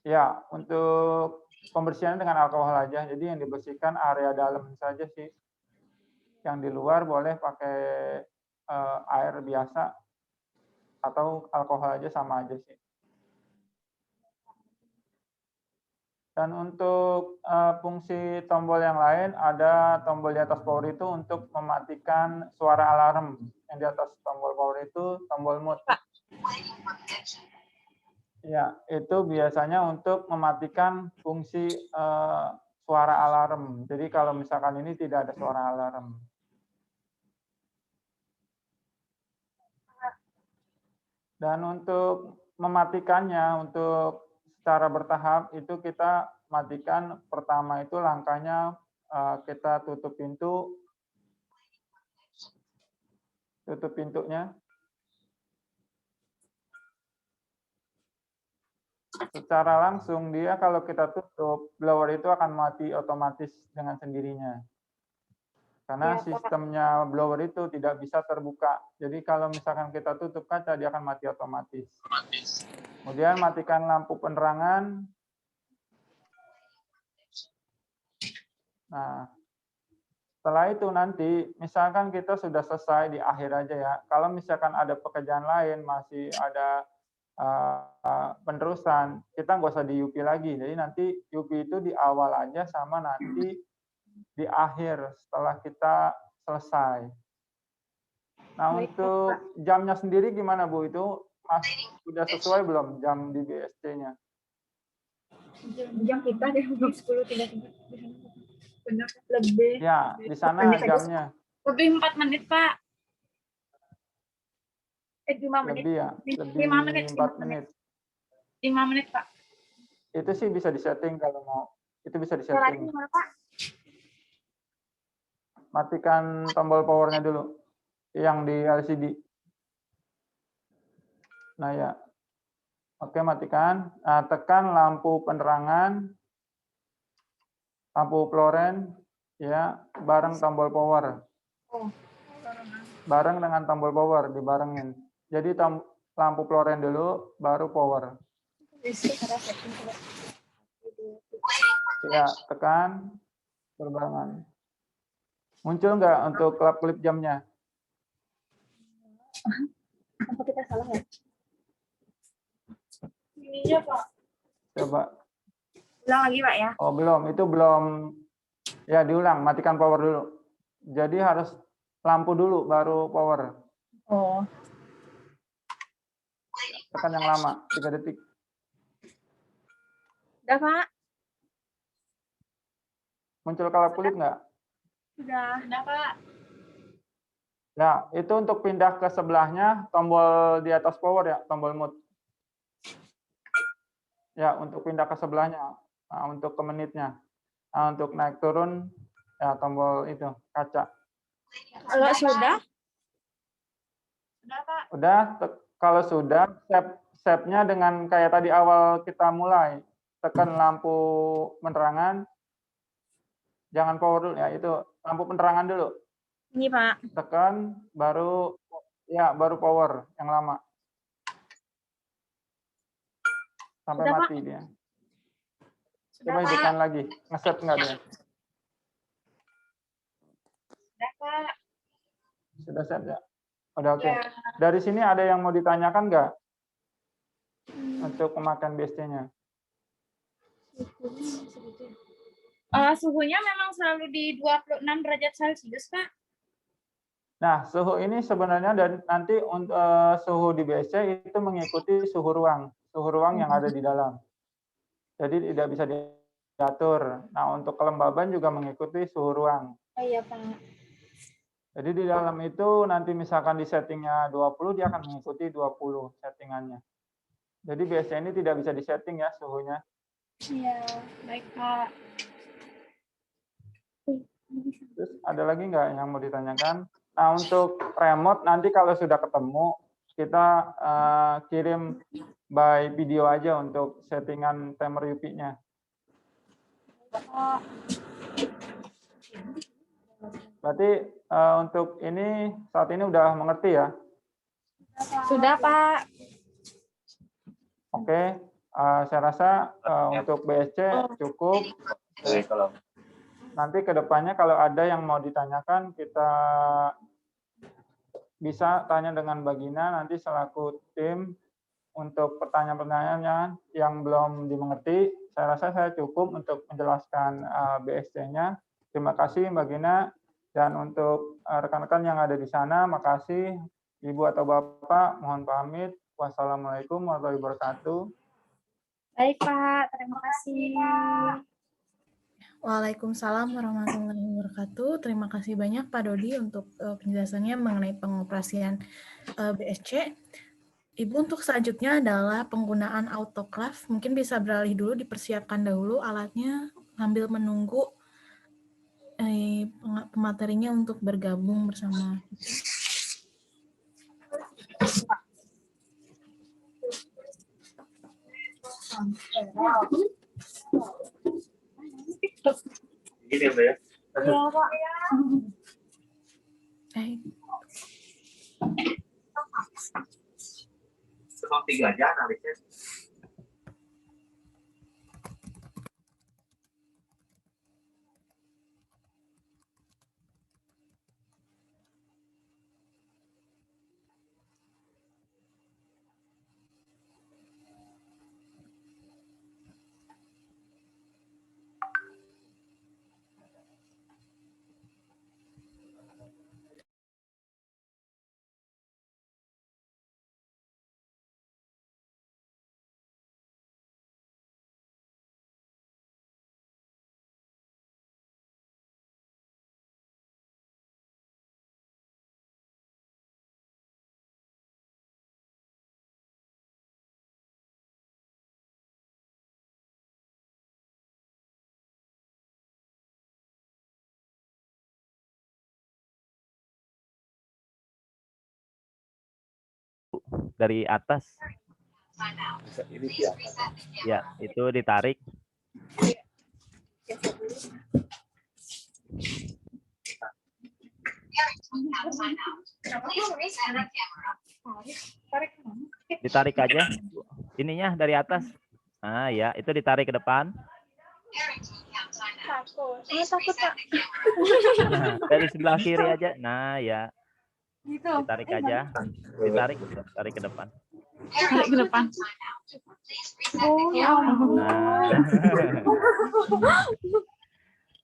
ya untuk pembersihan dengan alkohol aja. Jadi yang dibersihkan area dalam saja sih. Yang di luar boleh pakai air biasa atau alkohol aja sama aja sih. Dan untuk fungsi tombol yang lain, ada tombol di atas power itu untuk mematikan suara alarm. Yang di atas tombol power itu tombol mute. Ya, itu biasanya untuk mematikan fungsi suara alarm. Jadi kalau misalkan ini tidak ada suara alarm. Dan untuk mematikannya, untuk secara bertahap itu kita matikan pertama itu langkahnya kita tutup pintunya. Secara langsung dia kalau kita tutup, blower itu akan mati otomatis dengan sendirinya. Karena sistemnya blower itu tidak bisa terbuka. Jadi kalau misalkan kita tutup kaca, dia akan mati otomatis. Kemudian matikan lampu penerangan. Nah, setelah itu nanti, misalkan kita sudah selesai di akhir aja ya. Kalau misalkan ada pekerjaan lain, masih ada penerusan, kita nggak usah di UP lagi. Jadi nanti UP itu di awal aja sama nanti di akhir setelah kita selesai. Nah, untuk jamnya sendiri gimana Bu? Itu sudah sesuai belum jam di BSC-nya? Jam kita di 10.30. Benar, lebih. Ya, di sana jamnya. Lebih 4 menit, Pak. 5 menit. Lebih ya, lebih 5 menit. 4 menit. 5 menit, Pak. Itu sih bisa disetting kalau mau. Itu bisa Caranya disetting. gimana, Pak? Matikan tombol powernya dulu, yang di LCD. Nah ya, oke matikan. Nah, tekan lampu penerangan, lampu fluoren, ya, bareng tombol power. Oh. Bareng dengan tombol power, dibarengin. Jadi lampu fluoren dulu, baru power. Ya, tekan, berbarengan. Muncul nggak untuk kelap-kelip jamnya? Apa kita salah ya? Ini aja, Pak. Coba. Ulang lagi, Pak ya. Oh, belum. Itu belum. Ya, diulang. Matikan power dulu. Jadi harus lampu dulu, baru power. Oh. Tekan yang lama, 3 detik. Udah, Pak. Muncul kelap-kelip nggak? Udah, Pak. Ya, itu untuk pindah ke sebelahnya, tombol di atas power ya, tombol mute. Ya, untuk pindah ke sebelahnya. Nah, untuk ke menitnya. Nah, untuk naik turun, ya tombol itu, kaca. Kalau sudah? Sudah, Pak. Udah, kalau sudah, save-nya dengan kayak tadi awal kita mulai. Tekan lampu penerangan, jangan power dulu ya, itu lampu penerangan dulu. Ini, Pak. Tekan, baru power yang lama. Sampai Sudah, mati Pak. dia. Sudah, Coba Pak. hidupkan lagi. Nge-set nggak dia? Sudah, Pak. Sudah set ya? Udah oke. Ya. Dari sini ada yang mau ditanyakan nggak? Untuk pemakaian BSC-nya. Suhunya memang selalu di 26 derajat Celcius, Pak. Nah, suhu ini sebenarnya dan nanti suhu di BSC itu mengikuti suhu ruang yang ada di dalam. Jadi tidak bisa diatur. Nah, untuk kelembaban juga mengikuti suhu ruang. Oh iya, Pak. Jadi di dalam itu nanti misalkan di settingnya 20, dia akan mengikuti 20 settingannya. Jadi BSC ini tidak bisa disetting ya suhunya. Iya, baik, Pak. Terus ada lagi nggak yang mau ditanyakan? Nah, untuk remote nanti kalau sudah ketemu, kita kirim by video aja untuk settingan timer UP-nya. Berarti untuk ini saat ini udah mengerti ya? Sudah, Pak. Oke, saya rasa untuk BSC cukup. Nanti ke depannya kalau ada yang mau ditanyakan, kita bisa tanya dengan Bagina nanti selaku tim untuk pertanyaan-pertanyaannya yang belum dimengerti. Saya rasa saya cukup untuk menjelaskan BSC-nya. Terima kasih Mbak Gina. Dan untuk rekan-rekan yang ada di sana, makasih Ibu atau Bapak. Mohon pamit. Wassalamualaikum warahmatullahi wabarakatuh. Baik, Pak. Terima kasih. Waalaikumsalam warahmatullahi wabarakatuh. Terima kasih banyak Pak Dodi untuk penjelasannya mengenai pengoperasian BSC. Ibu, untuk selanjutnya adalah penggunaan autoclave. Mungkin bisa beralih dulu, dipersiapkan dahulu alatnya sambil menunggu pematerinya untuk bergabung bersama. Gini ya, Mbak ya. Iya, Pak. Sebab 3 aja analisnya. Bu, dari atas. Ya, itu ditarik. Ditarik aja ininya dari atas. Nah, ya, itu ditarik ke depan. Nah, dari sebelah kiri aja. Nah, ya. Ditarik aja. Ditarik ke depan. Tarik ke depan. Oh, ya ampun.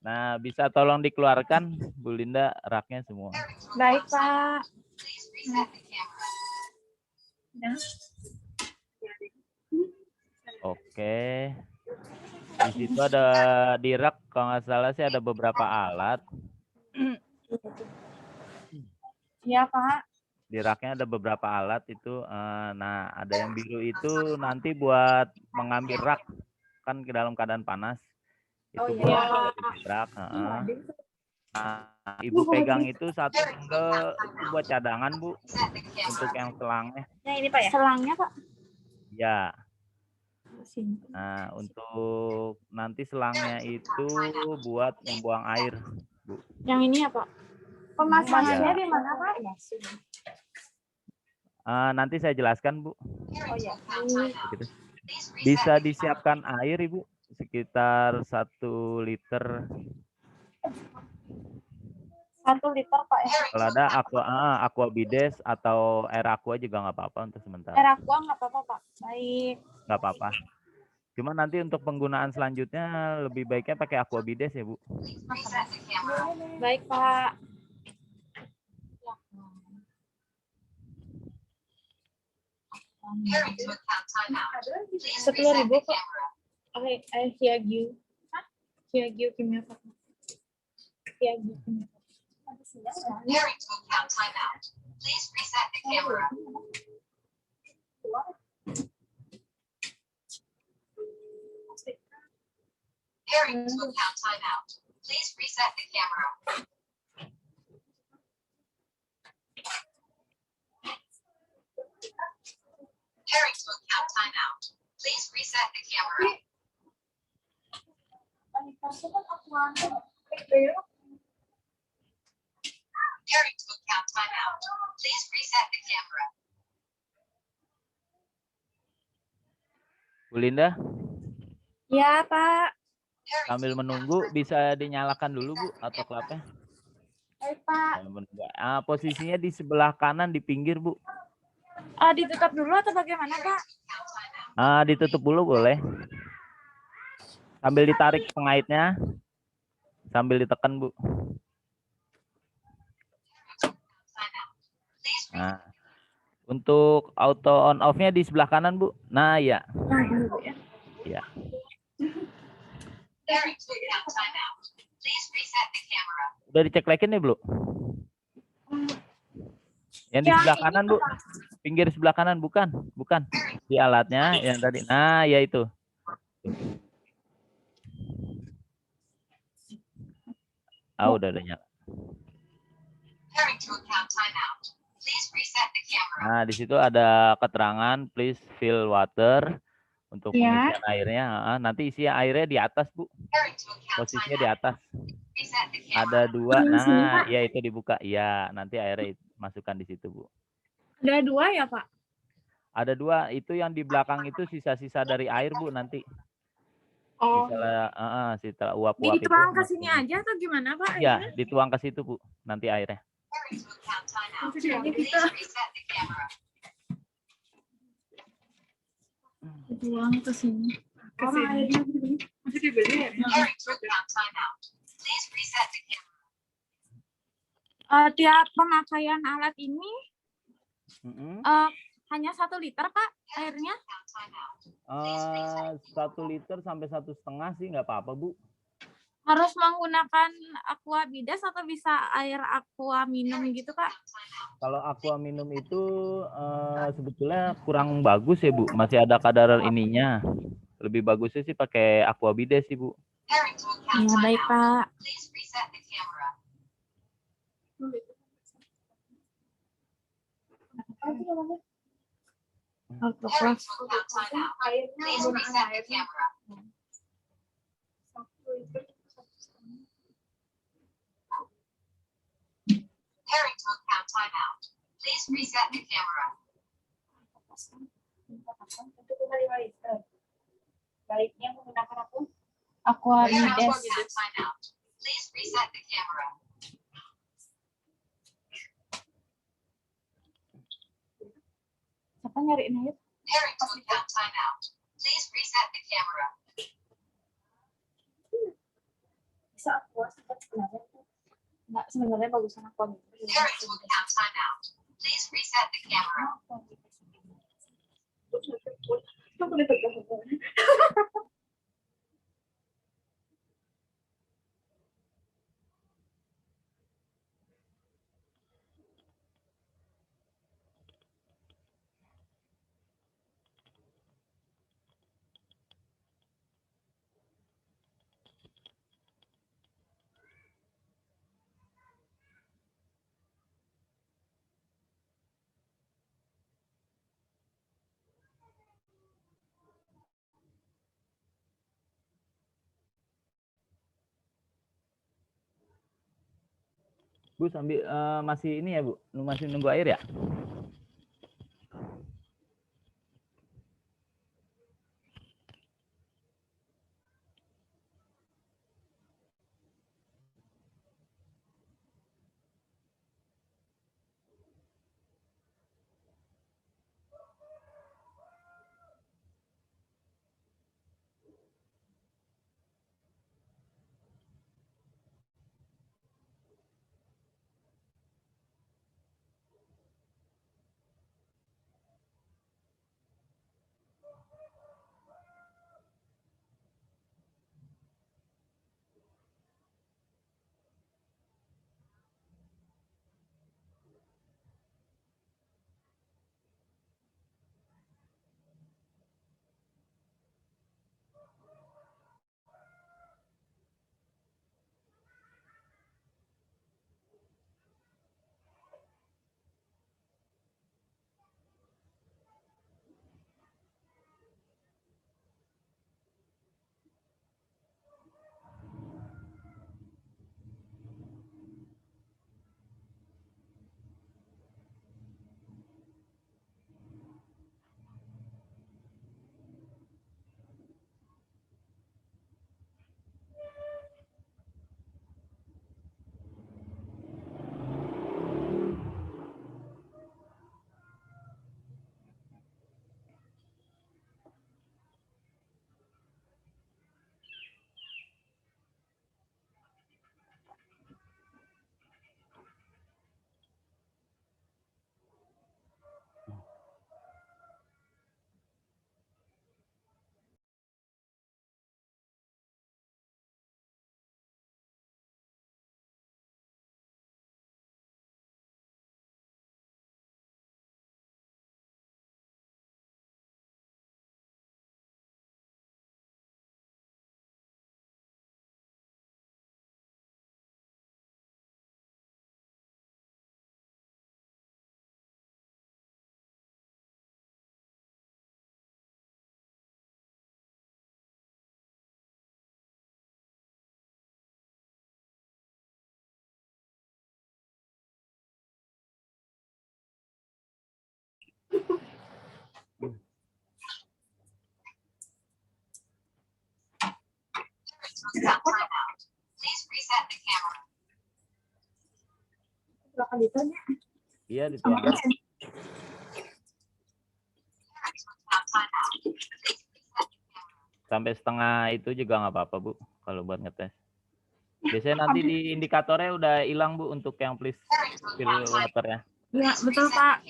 Nah, bisa tolong dikeluarkan Bu Linda raknya semua. Baik, Pak. Oke. Di situ ada di rak kalau nggak salah sih ada beberapa alat. Iya, Pak. Di raknya ada beberapa alat itu. Nah, ada yang biru itu nanti buat mengambil rak kan ke dalam keadaan panas. Itu buat di rak. Nah, Ibu pegang itu satu bundel itu buat cadangan Bu untuk yang selangnya. Yang ini Pak ya? Selangnya Pak. Ya. Nah, untuk nanti selangnya itu buat membuang air, Bu. Yang ini ya, Pak? Pemasangannya di mana, Pak? Nanti saya jelaskan, Bu. Oh ya. Bisa disiapkan air, Ibu, sekitar 1 liter. 1 liter, Pak ya? Kalau ada aqua bides atau air aqua juga nggak apa-apa untuk sementara. Air aqua nggak apa-apa, Pak. Baik. Nggak apa-apa. Cuma nanti untuk penggunaan selanjutnya lebih baiknya pakai aqua bides ya, Bu. Baik, Pak. 10.000, Pak. I hear you. Hear you, kimia, Pak. Hear you, kimia. Please reset the camera. Preparing to account timeout. Please reset the camera. Preparing to account timeout. Please reset the camera. Preparing to account timeout. Please reset the camera. Bu Linda? Ya, Pak. Sambil menunggu bisa dinyalakan dulu, Bu, atau klapnya. Baik, Pak. Posisinya di sebelah kanan di pinggir, Bu. Ditutup dulu atau bagaimana, Pak? Ditutup dulu boleh. Sambil ditarik pengaitnya. Sambil ditekan, Bu. Nah, untuk auto on off-nya di sebelah kanan, Bu. Nah, ya. Nah, ini, Bu, ya. Ya. Udah diceklekin nih, Bu? Yang di sebelah kanan, Bu. Pinggir sebelah kanan, bukan? Bukan. Di alatnya yang tadi. Nah, ya itu. Udah nyala. Nah, di situ ada keterangan please fill water untuk pengisian airnya. Nanti isi airnya di atas, Bu. Posisinya di atas. Ada 2. Nah, ya itu dibuka. Ya, nanti airnya masukkan di situ, Bu. Ada 2 ya, Pak? Ada 2. Itu yang di belakang itu sisa-sisa dari air, Bu, nanti. Oh. Setelah uap-uap itu. Dituang ke sini aja atau gimana, Pak? Ya, dituang ke situ, Bu. Nanti airnya. Dituang ke sini. Ke sini. Masih dibeli ya? Tiap pemakaian alat ini hanya 1 liter, Pak, airnya? 1 liter sampai 1,5 sih nggak apa-apa, Bu. Harus menggunakan aqua bides atau bisa air aqua minum gitu, Pak? Kalau aqua minum itu sebetulnya kurang bagus ya, Bu. Masih ada kadar ininya. Lebih bagusnya sih pakai aqua bides sih, Bu. Ya, baik, Pak. Pairing will count timeout. Please reset the camera. Pairing will count timeout. Please reset the camera. Baiknya menggunakan akun Pairing will Aquarides. count timeout. Please reset the camera. Siapa nyariin aja? Pairing will count timeout. Please reset the camera. Bisa aku sebenarnya. Enggak, sebenarnya bagusan aku. Pairing will count timeout. Please reset the camera. Bu sambil masih ini ya Bu, masih nunggu air ya? Count timeout. Please reset the camera. Belakang ditanya. Iya dituang. Count timeout. Sampai setengah itu juga nggak apa-apa Bu, kalau buat ngetes. Biasanya nanti di indikatornya udah hilang Bu untuk yang please filternya. Iya, betul Pak.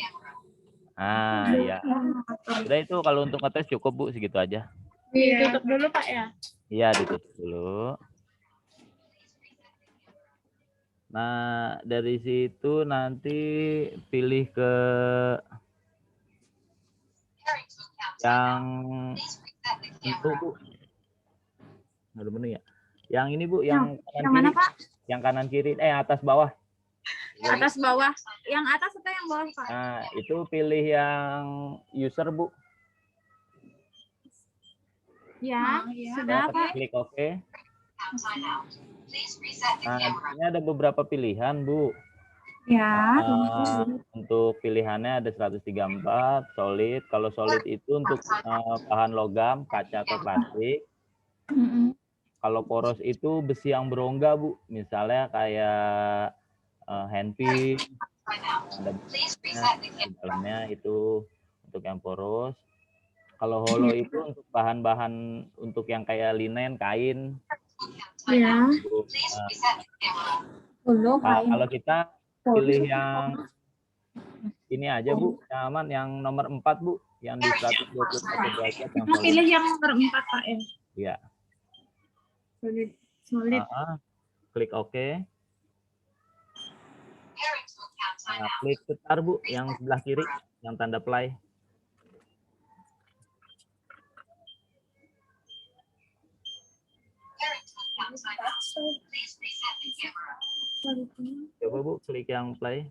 Ah iya. Udah itu kalau untuk ngetes cukup Bu, segitu aja. Ditutup dulu Pak ya. Iya ditutup dulu. Nah dari situ nanti pilih ke yang itu Bu. Ada menu ya. Yang ini Bu, yang kanan yang mana kiri. Pak? Yang kanan kiri, atas bawah. Atas bawah. Yang atas atau yang bawah Pak? Nah itu pilih yang user Bu. Ya, sudah Pak. Klik oke. Nah, ini ada beberapa pilihan, Bu. Ya. Untuk pilihannya ada 134, solid. Kalau solid itu untuk bahan logam, kaca atau plastik. Kalau poros itu besi yang berongga, Bu. Misalnya kayak handpiece, ada di dalamnya itu untuk yang poros. Kalau hollow itu untuk bahan-bahan untuk yang kayak linen, kain. Ya. Kalau kita pilih yang ini aja, Bu, yang aman, yang nomor 4, Bu, yang di 121 derajat yang Kita pilih yang nomor 4, Pak ya. Iya. Solid. Klik oke. Nah, klik setar, Bu, yang sebelah kiri, yang tanda play. Coba, Bu, klik yang play.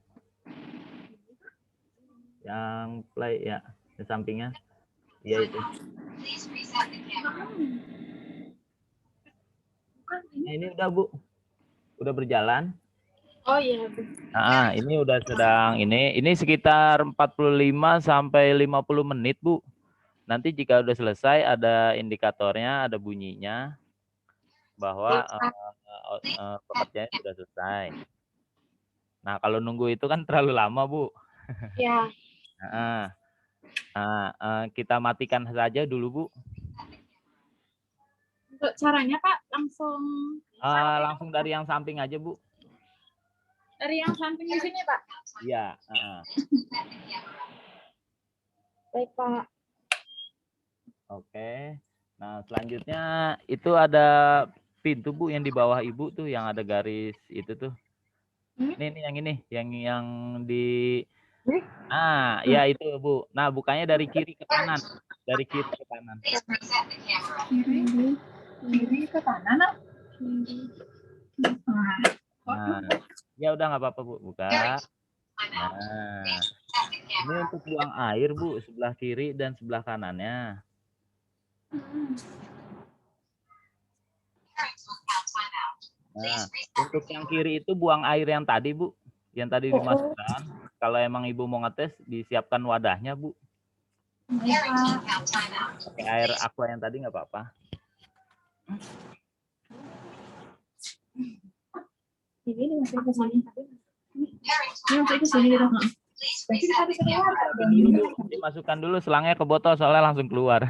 Yang play ya, di sampingnya. Iya itu. Nah, ini udah, Bu. Udah berjalan. Oh iya. Nah, ini udah sedang ini sekitar 45 sampai 50 menit, Bu. Nanti jika udah selesai ada indikatornya, ada bunyinya bahwa pekerjaannya sudah selesai. Nah, kalau nunggu itu kan terlalu lama, Bu. Ya. Kita matikan saja dulu, Bu. Untuk caranya, Pak, langsung dari yang samping aja, Bu. Dari yang samping di sini, Pak? Iya. Baik, Pak. Oke. Nah, selanjutnya itu ada pintu, Bu, yang di bawah Ibu tuh yang ada garis itu tuh. Ini yang di ya itu, Bu. Nah, bukanya dari kiri ke kanan. Dari kiri ke kanan. Kiri ke kanan, Nah, ya udah nggak apa-apa, Bu. Buka. Nah, ini untuk buang air, Bu, sebelah kiri dan sebelah kanannya. Nah, untuk yang kiri itu buang air yang tadi, Bu. Yang tadi dimasukkan. Kalau emang Ibu mau ngetes, disiapkan wadahnya, Bu. Pakai air aqua yang tadi nggak apa-apa. Dimasukkan dulu selangnya ke botol, soalnya langsung keluar.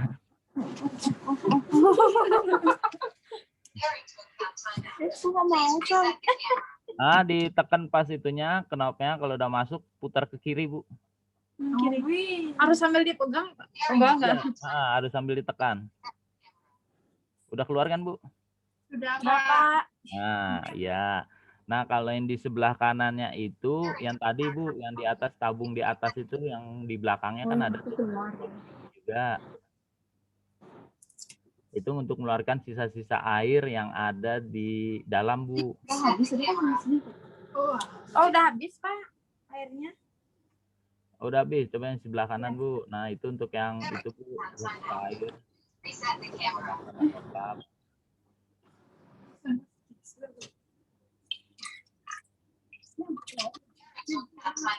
Ditekan pas itunya, knopnya, kalau udah masuk putar ke kiri, Bu. Kiri. Harus sambil dipegang, Pak? Enggak. Harus sambil ditekan. Udah keluar kan, Bu? Sudah, Pak. Nah, ya. Nah, kalau yang di sebelah kanannya itu, yang tadi, Bu, yang di atas, tabung di atas itu, yang di belakangnya kan ada juga. Itu untuk mengeluarkan sisa-sisa air yang ada di dalam, Bu. Oh, udah habis, Pak, airnya? Udah habis, coba yang sebelah kanan, Bu. Nah, itu untuk yang itu, Bu, air.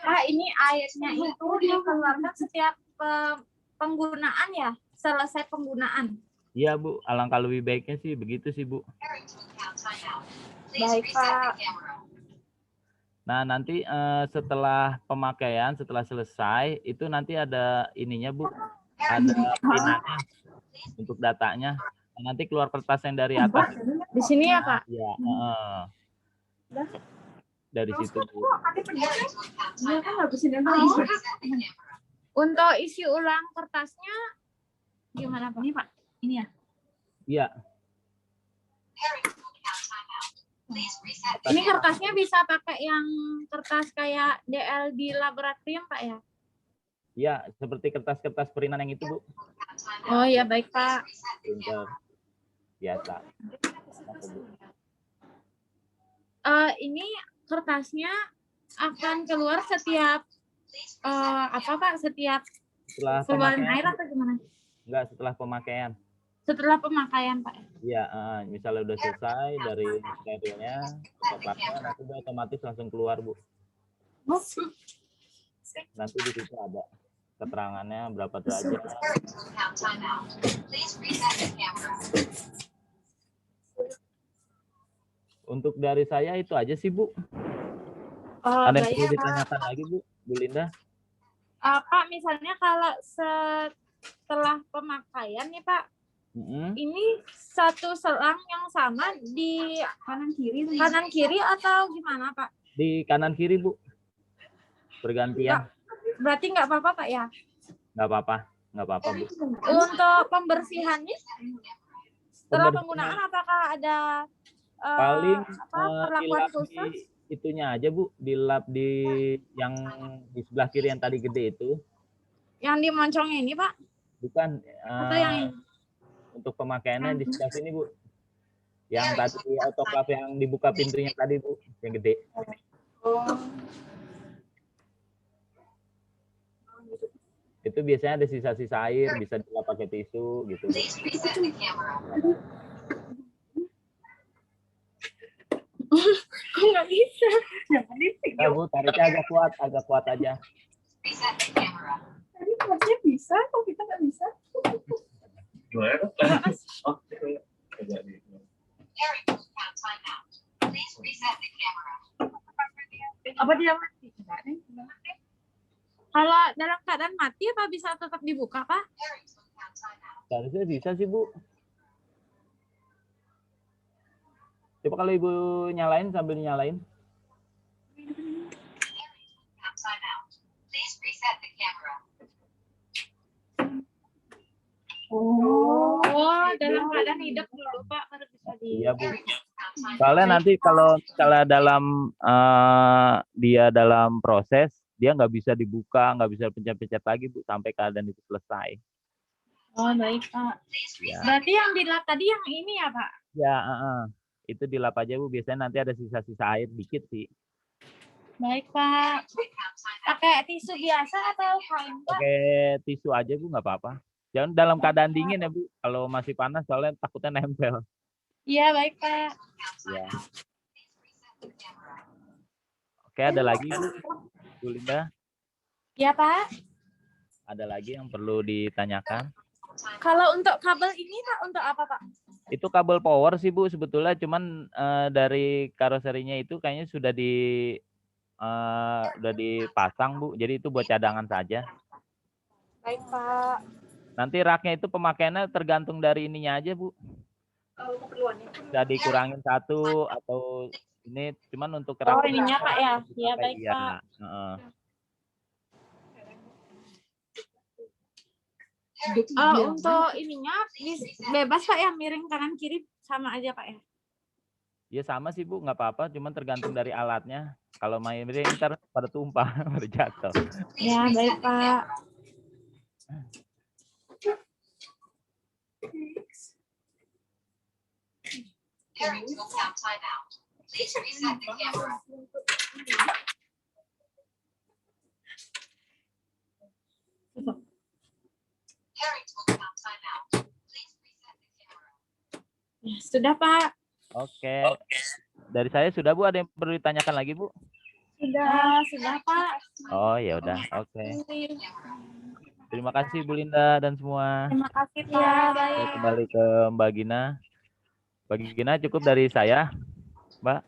Pak, ini airnya itu dikeluarkan setiap penggunaan ya? Selesai penggunaan? Iya, Bu. Alangkah lebih baiknya sih begitu sih, Bu. Baik, Pak. Nah, nanti setelah pemakaian, setelah selesai, itu nanti ada ininya, Bu. Ada pinannya untuk datanya. Nah, nanti keluar kertas yang dari atas. Di sini ya, Pak? Iya. Dari situ, Bu. Untuk isi ulang kertasnya gimana, Pak? Ini, Pak. Ini ya? Iya. Ini kertasnya bisa pakai yang kertas kayak DL di laboratorium, Pak ya? Iya, seperti kertas-kertas perinan yang itu, Bu. Oh ya, baik, Pak. Printer biasa. Ini kertasnya akan keluar setiap apa, Pak? Setiap keluaran air atau gimana? Enggak, setelah pemakaian. Setelah pemakaian, Pak. Iya, misalnya udah selesai dari sterilnya, otoplasnya, nanti dia otomatis langsung keluar, Bu. Nanti di situ ada keterangannya berapa derajat. Parent will count timeout. Please reset the camera. Untuk dari saya itu aja sih, Bu. Oh, Ada yang baik, perlu Pak. ditanyakan lagi, Bu Linda? Pak, misalnya kalau setelah pemakaian nih, Pak, ini satu selang yang sama di kanan kiri atau gimana, Pak? Di kanan kiri, Bu. Bergantian. Berarti nggak apa-apa, Pak, ya? Nggak apa-apa, Bu. Untuk pembersihannya setelah penggunaan apakah ada Paling perlakuan dilap khusus? di itunya aja, Bu. Dilap di yang di sebelah kiri yang tadi gede itu. Yang di moncongnya ini, Pak? Bukan. Atau yang ini? Untuk pemakaiannya di sebelah sini, Bu. Yang tadi autoclave yang dibuka pintunya tadi, Bu. Yang gede. Itu biasanya ada sisa-sisa air, bisa dilap pakai tisu gitu. Please reset the camera. Kok nggak bisa? Ya, Bu, tariknya agak kuat aja. Reset the camera. Tadi harusnya bisa, kok kita nggak bisa? Gimana? Oh, Parent will count timeout. Please reset the camera. Apa dia mati? Kalau dalam keadaan mati apa bisa tetap dibuka, Pak? Parent will count timeout. Harusnya bisa sih, Bu. Coba kalau Ibu nyalain sambil nyalain. Count timeout. Please reset the camera. Oh, dalam keadaan hidup dulu, Pak, baru bisa di. Iya, Bu. Soalnya nanti kalau misalnya dalam dia dalam proses, dia nggak bisa dibuka, nggak bisa pencet-pencet lagi, Bu, sampai keadaan itu selesai. Oh, baik, Pak. Berarti yang dilap tadi yang ini ya, Pak? Ya, itu dilap aja, Bu. Biasanya nanti ada sisa-sisa air dikit sih. Baik, Pak. Pakai tisu biasa atau kain, Pak? Pakai tisu aja, Bu, nggak apa-apa. Jangan dalam keadaan dingin ya, Bu. Kalau masih panas, soalnya takutnya nempel. Iya, baik, Pak. Ya. Oke, ada lagi, Bu Linda? Iya, Pak. Ada lagi yang perlu ditanyakan? Kalau untuk kabel ini, Pak, untuk apa, Pak? Itu kabel power sih, Bu, sebetulnya. Cuman dari karoserinya itu kayaknya sudah dipasang, Bu. Jadi itu buat cadangan saja. Baik, Pak. Nanti raknya itu pemakaiannya tergantung dari ininya aja, Bu. Bisa dikurangin satu atau ini, cuman untuk Oh, ininya, Pak, ya? Iya, baik, iya. Pak. Untuk ininya bebas, Pak, ya? Miring kanan kiri sama aja, Pak, ya? Ya sama sih, Bu, nggak apa-apa, cuman tergantung dari alatnya. Kalau main miring ntar pada tumpah, pada jatuh. Ya, baik, Pak. Parent will count timeout. Please reset the camera. Parent will count timeout. Please reset the camera. Ya, sudah, Pak. Oke. Dari saya sudah, Bu. Ada yang perlu ditanyakan lagi, Bu? Sudah, Pak. Oh, ya udah. Oke. Terima kasih, Bu Linda dan semua. Terima kasih, Pak. Baik. Saya kembali ke Mbak Gina. Mbak Gina, cukup dari saya, Mbak.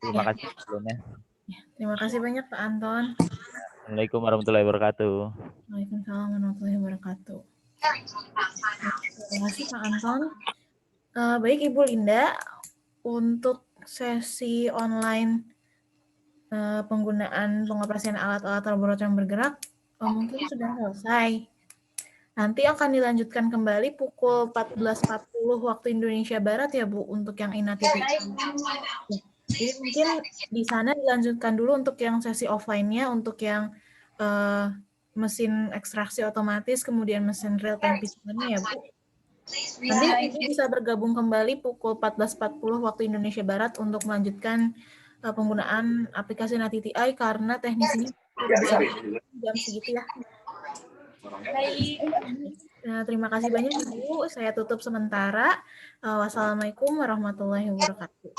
Terima kasih sebelumnya. Terima kasih banyak, Pak Anton. Assalamualaikum warahmatullahi wabarakatuh. Waalaikumsalam warahmatullahi wabarakatuh. Terima kasih, Pak Anton. Baik, Ibu Linda, untuk sesi online penggunaan pengoperasian alat-alat laboratorium bergerak mungkin sudah selesai. Nanti akan dilanjutkan kembali pukul 14.40 waktu Indonesia Barat ya, Bu, untuk yang INATITI. Jadi mungkin di sana dilanjutkan dulu untuk yang sesi offline-nya, untuk yang mesin ekstraksi otomatis, kemudian mesin real-time PCR-nya ya, Bu. Nanti Ibu bisa bergabung kembali pukul 14.40 waktu Indonesia Barat untuk melanjutkan penggunaan aplikasi NATITI karena teknisinya jam segitu ya. Baik. Nah, terima kasih banyak Ibu. Saya tutup sementara. Wassalamualaikum warahmatullahi wabarakatuh.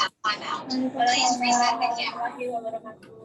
Please reset the camera.